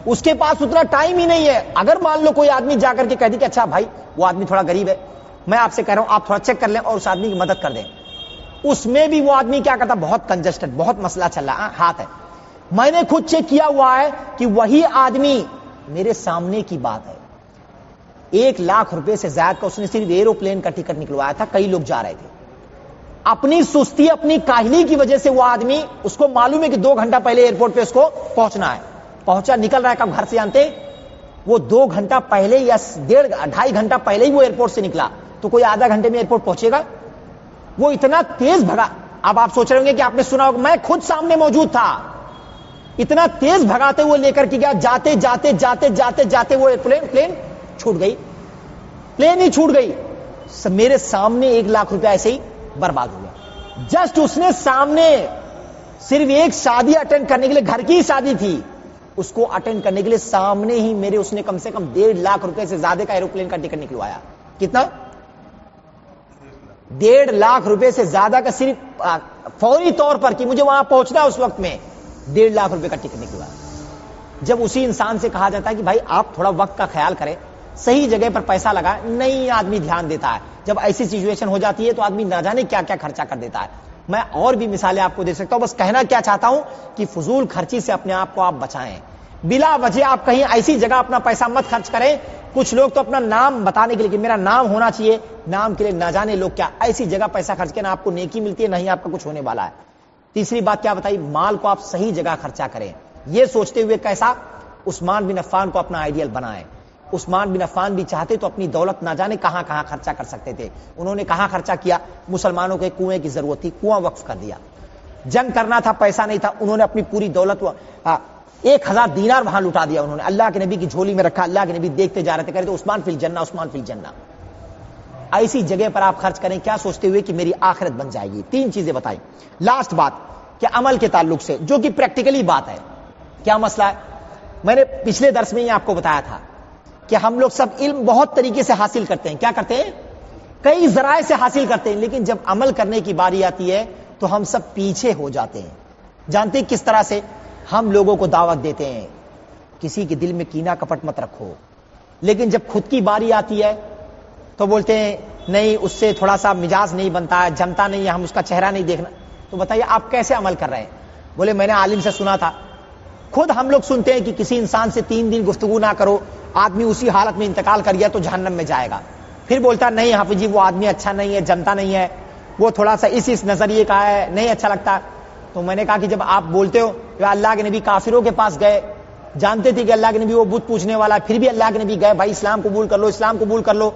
اس کے پاس اتنا ٹائم ہی نہیں ہے۔ اگر مان لو کوئی آدمی جا کر کے کہہ دی کہ اچھا بھائی وہ آدمی تھوڑا غریب ہے، میں آپ سے کہہ رہا ہوں آپ تھوڑا چیک کر لیں اور اس آدمی کی مدد کر دیں، اس میں بھی وہ آدمی کیا کرتا؟ بہت کنجسٹڈ، بہت مسئلہ چل رہا ہاتھ ہے۔ میں نے خود چیک کیا ہوا ہے کہ وہی آدمی، میرے سامنے کی بات ہے، 1 لاکھ روپے سے زائد کا اس نے صرف ایروپلین کا ٹکٹ نکلوایا تھا، کئی لوگ جا رہے تھے۔ اپنی سستی، اپنی کاہلی کی وجہ سے وہ آدمی، اس کو معلوم ہے کہ 2 گھنٹہ پہلے ایئرپورٹ پہ اس کو پہنچنا ہے، پہنچا، نکل رہا ہے کب گھر سے جانتے؟ وہ 2 گھنٹہ پہلے یا 1.5 گھنٹہ پہلے ہی وہ ایئرپورٹ سے نکلا، تو کوئی آدھا گھنٹے میں ایئرپورٹ پہنچے گا؟ وہ اتنا تیز بھگا۔ اب آپ سوچ رہے ہوں گے کہ آپ نے سنا ہوگا، میں خود سامنے موجود تھا، اتنا تیز بھگاتے ہوئے لے کر کے گیا، جاتے جاتے جاتے جاتے جاتے وہ پلین چھوٹ گئی، پلین ہی چھوٹ گئی، میرے سامنے 1 لاکھ روپیہ ایسے ہی برباد ہو گیا۔ جسٹ اس نے سامنے صرف ایک شادی اٹینڈ کرنے کے لیے، گھر کی شادی تھی، اس کو اٹینڈ کرنے کے لیے سامنے ہی میرے اس نے کم سے کم 1.5 لاکھ روپے سے زیادہ کا ایروپلین کا ٹکٹ نکلوایا۔ کتنا؟ 1.5 لاکھ روپے سے زیادہ کا، صرف فوری طور پر کہ مجھے وہاں پہنچنا اس وقت میں 1.5 لاکھ روپے کا ٹکٹ نکلوایا۔ جب اسی انسان سے کہا جاتا ہے کہ بھائی آپ تھوڑا وقت کا خیال کریں، صحیح جگہ پر پیسہ لگائے، نہیں آدمی دھیان دیتا ہے۔ جب ایسی سچویشن ہو جاتی ہے تو آدمی نہ جانے کیا کیا خرچہ کر دیتا ہے۔ میں اور بھی مثالیں آپ کو دے سکتا ہوں، بس کہنا کیا چاہتا ہوں کہ فضول خرچی سے اپنے آپ کو آپ بچائیں۔ بلا وجہ آپ کہیں ایسی جگہ اپنا پیسہ مت خرچ کریں۔ کچھ لوگ تو اپنا نام بتانے کے لیے کہ میرا نام ہونا چاہیے، نام کے لیے نہ جانے لوگ کیا ایسی جگہ پیسہ خرچ کے نہ آپ کو نیکی ملتی ہے نہ ہی آپ کا کچھ ہونے والا ہے۔ تیسری بات کیا بتائی؟ مال کو آپ صحیح جگہ خرچہ کریں، یہ سوچتے ہوئے کیسا عثمان بن عفان کو اپنا آئیڈیل بنائیں۔ عثمان بن عفان بھی چاہتے تو اپنی دولت نہ جانے کہاں کہاں خرچہ کر سکتے تھے، انہوں نے کہاں خرچہ کیا؟ مسلمانوں کے کنویں کی ضرورت تھی، کنواں وقف کر دیا۔ جنگ کرنا تھا، پیسہ نہیں تھا، انہوں نے اپنی پوری دولت 1000 دینار وہاں لٹا دیا انہوں نے، اللہ کے نبی کی جھولی میں رکھا، اللہ کے نبی دیکھتے جا رہے تھے، کہہ رہے تھے عثمان فی الجنہ، عثمان فی الجنہ۔ ایسی جگہ پر آپ خرچ کریں کیا سوچتے ہوئے کہ میری آخرت بن جائے گی؟ 3 چیزیں بتائیں۔ لاسٹ بات کہ عمل کے تعلق سے جو کہ پریکٹیکلی بات ہے، کیا مسئلہ ہے؟ میں نے پچھلے درس میں ہی آپ کو بتایا تھا کہ ہم لوگ سب علم بہت طریقے سے حاصل کرتے ہیں، کیا کرتے ہیں؟ کئی ذرائع سے حاصل کرتے ہیں، لیکن جب عمل کرنے کی باری آتی ہے تو ہم سب پیچھے ہو جاتے ہیں۔ جانتے ہیں کس طرح سے؟ ہم لوگوں کو دعوت دیتے ہیں کسی کے دل میں کینہ کپٹ مت رکھو، لیکن جب خود کی باری آتی ہے تو بولتے ہیں نہیں اس سے تھوڑا سا مزاج نہیں بنتا ہے، جمتا نہیں ہے، ہم اس کا چہرہ نہیں دیکھنا۔ تو بتائیے آپ کیسے عمل کر رہے ہیں؟ بولے میں نے عالم سے سنا تھا۔ خود ہم لوگ سنتے ہیں کہ کسی انسان سے 3 دن گفتگو نہ کرو، آدمی اسی حالت میں انتقال کر گیا تو جہنم میں جائے گا۔ پھر بولتا نہیں حافظ جی وہ آدمی اچھا نہیں ہے، جمتا نہیں ہے، وہ تھوڑا سا اس نظریے کا ہے، نہیں اچھا لگتا۔ تو میں نے کہا کہ جب آپ بولتے ہو کہ اللہ کے نبی کافروں کے پاس گئے، جانتے تھے کہ اللہ کے نبی وہ بت پوجنے والا ہے، پھر بھی اللہ کے نبی گئے بھائی اسلام قبول کر لو، اسلام قبول کر لو۔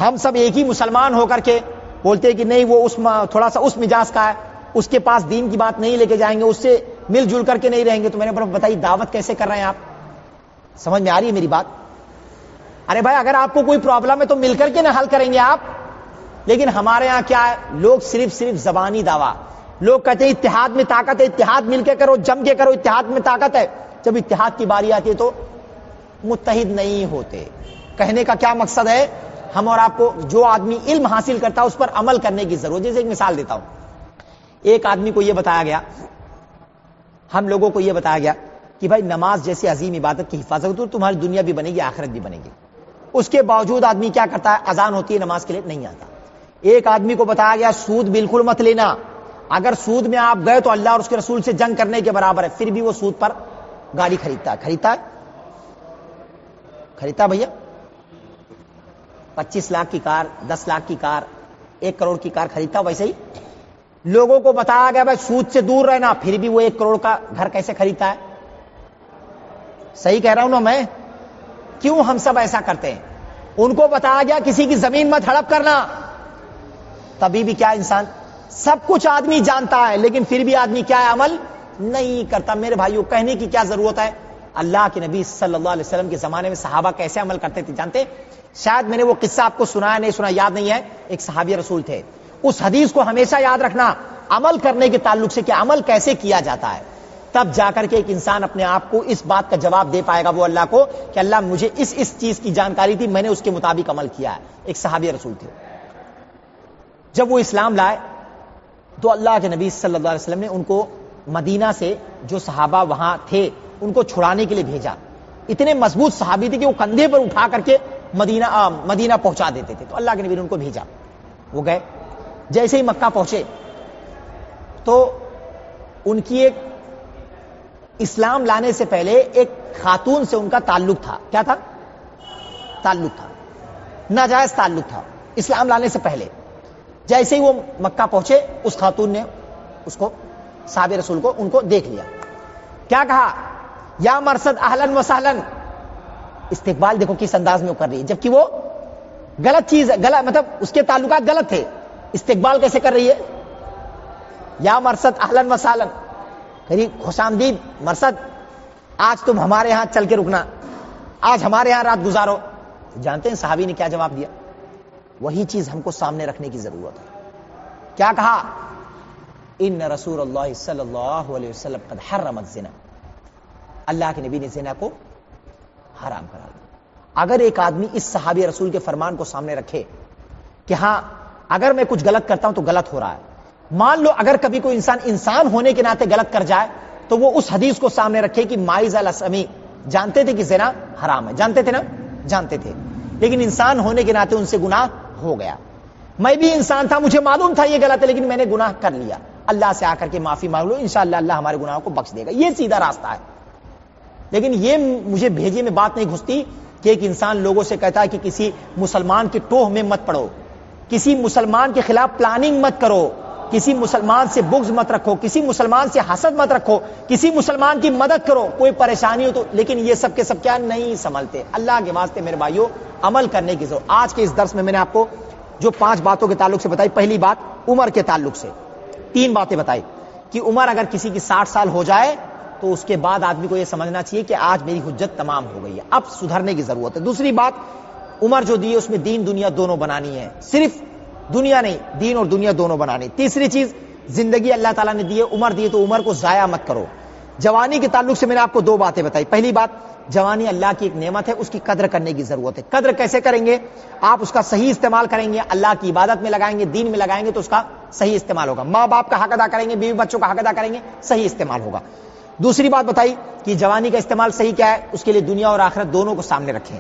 ہم سب ایک ہی مسلمان ہو کر کے بولتے کہ نہیں وہ تھوڑا سا اس مزاج کا ہے، اس کے پاس دین کی بات نہیں لے کے جائیں گے، اس سے مل جل کر کے نہیں رہیں گے۔ تو میں نے بتائیے دعوت کیسے کر رہے ہیں آپ؟ سمجھ میں آ رہی ہے میری بات؟ ارے بھائی اگر آپ کو کوئی پرابلم ہے تو مل کر کے نہ حل کریں گے آپ، لیکن ہمارے ہاں کیا ہے، لوگ صرف زبانی دعویٰ، لوگ کہتے ہیں اتحاد میں طاقت ہے، اتحاد مل کے کرو، جم کے کرو، اتحاد میں طاقت ہے۔ جب اتحاد کی باری آتی ہے تو متحد نہیں ہوتے۔ کہنے کا کیا مقصد ہے؟ ہم اور آپ کو جو آدمی علم حاصل کرتا ہے اس پر عمل کرنے کی ضرورت۔ جیسے ایک مثال دیتا ہوں، ایک آدمی کو یہ بتایا گیا، ہم لوگوں کو یہ بتایا گیا کہ بھائی نماز جیسی عظیم عبادت کی حفاظت تو تمہاری دنیا بھی بنے گی، آخرت بھی بنے گی۔ اس کے باوجود آدمی کیا کرتا ہے؟ اذان ہوتی ہے نماز کے لیے نہیں آتا۔ ایک آدمی کو بتایا گیا سود بالکل مت لینا، اگر سود میں آپ گئے تو اللہ اور اس کے رسول سے جنگ کرنے کے برابر ہے، پھر بھی وہ سود پر گاڑی خریدتا ہے بھیا 25 لاکھ کی کار، 10 لاکھ کی کار، 1 کروڑ کی کار خریدتا۔ ویسے ہی لوگوں کو بتایا گیا بھائی سود سے دور رہنا، پھر بھی وہ 1 کروڑ کا گھر کیسے خریدتا ہے؟ صحیح کہہ رہا ہوں نا میں؟ کیوں ہم سب ایسا کرتے ہیں؟ ان کو بتایا گیا کسی کی زمین مت ہڑپ کرنا، تبھی بھی کیا انسان سب کچھ آدمی جانتا ہے لیکن پھر بھی آدمی کیا ہے؟ عمل نہیں کرتا۔ میرے بھائیوں کہنے کی کیا ضرورت ہے؟ اللہ کے نبی صلی اللہ علیہ وسلم کے زمانے میں صحابہ کیسے عمل کرتے تھے جانتے؟ شاید میں نے وہ قصہ آپ کو سنایا نہیں سنا، یاد نہیں ہے۔ ایک صحابی رسول تھے، اس حدیث کو ہمیشہ یاد رکھنا عمل کرنے کے تعلق سے کہ عمل کیسے کیا جاتا ہے، تب جا کر کے ایک انسان اپنے آپ کو اس بات کا جواب دے پائے گا وہ اللہ کو کہ اللہ مجھے اس چیز کی جانکاری تھی، میں نے اس کے مطابق عمل کیا ہے۔ ایک صحابی رسول تھے، جب وہ اسلام لائے تو اللہ کے نبی صلی اللہ علیہ وسلم نے ان کو مدینہ سے جو صحابہ وہاں تھے ان کو چھڑانے کے لیے بھیجا۔ اتنے مضبوط صحابی تھے کہ وہ کندھے پر اٹھا کر کے مدینہ پہنچا دیتے تھے، تو اللہ کے نبی نے ان کو بھیجا، وہ گئے۔ جیسے ہی مکہ پہنچے تو ان کی ایک اسلام لانے سے پہلے ایک خاتون سے ان کا تعلق تھا۔ کیا تھا؟ تعلق تھا، ناجائز تعلق تھا اسلام لانے سے پہلے۔ جیسے ہی وہ مکہ پہنچے اس خاتون نے اس کو صحابہ رسول کو ان کو دیکھ لیا، کیا کہا؟ یا مرصد اہلن و سہلن۔ استقبال دیکھو کس انداز میں وہ کر رہی ہے، جبکہ وہ غلط چیز ہے، غلط مطلب اس کے تعلقات غلط تھے، استقبال کیسے کر رہی ہے؟ یا مرصد اہلن و سہلن، خوش آمدید مرصد، آج تم ہمارے ہاں چل کے رکنا، آج ہمارے ہاں رات گزارو۔ جانتے ہیں صحابی نے کیا جواب دیا؟ وہی چیز ہم کو سامنے رکھنے کی ضرورت ہے۔ کیا کہا؟ ان رسول اللہ صلی اللہ علیہ وسلم قد حرم الزنا، اللہ کے نبی نے زنا کو حرام کرا دیا۔ اگر ایک آدمی اس صحابی رسول کے فرمان کو سامنے رکھے کہ ہاں اگر میں کچھ غلط کرتا ہوں تو غلط ہو رہا ہے، مان لو اگر کبھی کوئی انسان ہونے کے ناطے غلط کر جائے تو وہ اس حدیث کو سامنے رکھے کہ مائز الاسمی جانتے تھے کہ زنا حرام ہے، جانتے تھے نا؟ جانتے تھے، لیکن انسان ہونے کے ناطے ان سے گناہ ہو گیا۔ میں بھی انسان تھا، مجھے معلوم تھا یہ غلط ہے لیکن میں نے گناہ کر لیا، اللہ سے آ کر کے معافی مانگ لو، انشاءاللہ اللہ ہمارے گناہوں کو بخش دے گا، یہ سیدھا راستہ ہے۔ لیکن یہ مجھے بھیجے میں بات نہیں گھستی کہ ایک انسان لوگوں سے کہتا ہے کہ کسی مسلمان کے ٹوہ میں مت پڑو، کسی مسلمان کے خلاف پلاننگ مت کرو، کسی مسلمان سے بغض مت رکھو، کسی مسلمان سے حسد مت رکھو، کسی مسلمان کی مدد کرو، کوئی پریشانی ہو تو۔ لیکن یہ سب کے سب کیا نہیں سنبھلتے۔ اللہ کے واسطے میرے بھائیوں عمل کرنے کی ضرورت۔ آج کے اس درس میں نے آپ کو جو 5 باتوں کے تعلق سے بتائی، پہلی بات عمر کے تعلق سے 3 باتیں بتائی کہ عمر اگر کسی کی 60 سال ہو جائے تو اس کے بعد آدمی کو یہ سمجھنا چاہیے کہ آج میری حجت تمام ہو گئی ہے، اب سدھرنے کی ضرورت ہے۔ دوسری بات، عمر جو دی ہے اس میں دین دنیا دونوں بنانی ہے، صرف دنیا نہیں، دین اور دنیا دونوں بنانی۔ تیسری چیز، زندگی اللہ تعالیٰ نے دی ہے، عمر دی ہے تو عمر کو ضائع مت کرو۔ جوانی کے تعلق سے میں نے آپ کو دو باتیں بتائی۔ پہلی بات، جوانی اللہ کی ایک نعمت ہے، اس کی قدر کرنے کی ضرورت ہے۔ قدر کیسے کریں گے؟ آپ اس کا صحیح استعمال کریں گے، اللہ کی عبادت میں لگائیں گے، دین میں لگائیں گے تو اس کا صحیح استعمال ہوگا۔ ماں باپ کا حق ادا کریں گے، بیوی بچوں کا حق ادا کریں گے، صحیح استعمال ہوگا۔ دوسری بات بتائی کہ جوانی کا استعمال صحیح کیا ہے، اس کے لیے دنیا اور آخرت دونوں کو سامنے رکھیں۔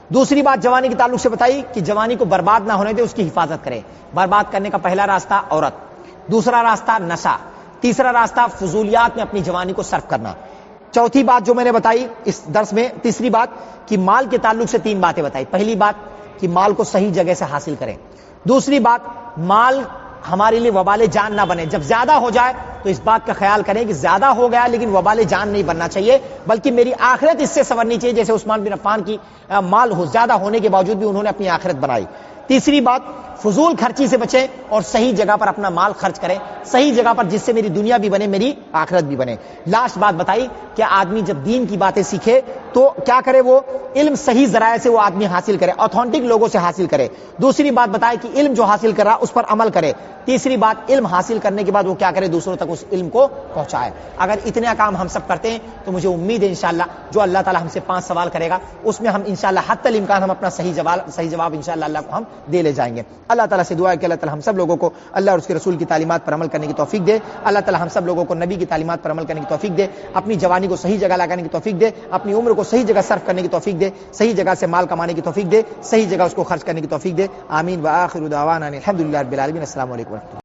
دوسری بات جوانی کے تعلق سے بتائی کہ جوانی کو برباد نہ ہونے دے، اس کی حفاظت کرے۔ برباد کرنے کا پہلا راستہ عورت، دوسرا راستہ نشہ، تیسرا راستہ فضولیات میں اپنی جوانی کو صرف کرنا۔ چوتھی بات جو میں نے بتائی اس درس میں، تیسری بات کہ مال کے تعلق سے تین باتیں بتائی۔ پہلی بات کہ مال کو صحیح جگہ سے حاصل کریں۔ دوسری بات، مال ہمارے لیے وبال جان نہ بنے، جب زیادہ ہو جائے تو اس بات کا خیال کریں کہ زیادہ ہو گیا لیکن وبال جان نہیں بننا چاہیے، بلکہ میری آخرت اس سے سنورنی چاہیے، جیسے عثمان بن عفان کی مال زیادہ ہونے کے باوجود بھی انہوں نے اپنی آخرت بنائی۔ تیسری بات، فضول خرچی سے بچیں اور صحیح جگہ پر اپنا مال خرچ کریں، صحیح جگہ پر، جس سے میری دنیا بھی بنے، میری آخرت بھی بنے۔ لاسٹ بات بتائی کہ آدمی جب دین کی باتیں سیکھے تو کیا کرے، وہ علم صحیح ذرائع سے وہ آدمی حاصل کرے، اوتھینٹک لوگوں سے حاصل کرے۔ دوسری بات بتائی کہ علم جو حاصل کر رہا اس پر عمل کرے۔ تیسری بات، علم حاصل کرنے کے بعد وہ کیا کرے، دوسروں تک اس علم کو پہنچائے۔ اگر اتنے کام ہم سب کرتے ہیں تو مجھے امید ہے انشاءاللہ جو اللہ تعالی ہم سے 5 سوال کرے گا اس میں ہم انشاءاللہ حتی الامکان ہم اپنا صحیح جواب انشاءاللہ اللہ کو ہم دے لے جائیں گے۔ اللہ تعالیٰ سے دعا ہے کہ اللہ تعالیٰ ہم سب لوگوں کو اللہ اور اس کے رسول کی تعلیمات پر عمل کرنے کی توفیق دے۔ اللہ تعالیٰ ہم سب لوگوں کو نبی کی تعلیمات پر عمل کرنے کی توفیق دے، اپنی جوانی کو صحیح جگہ لگانے کی توفیق دے، اپنی عمر کو صحیح جگہ صرف کرنے کی توفیق دے، صحیح جگہ سے مال کمانے کی توفیق دے، صحیح جگہ اس کو خرچ کرنے کی توفیق دے۔ آمین وآخر دعوانا الحمدللہ رب العالمین۔ السلام علیکم ورحمۃ اللہ۔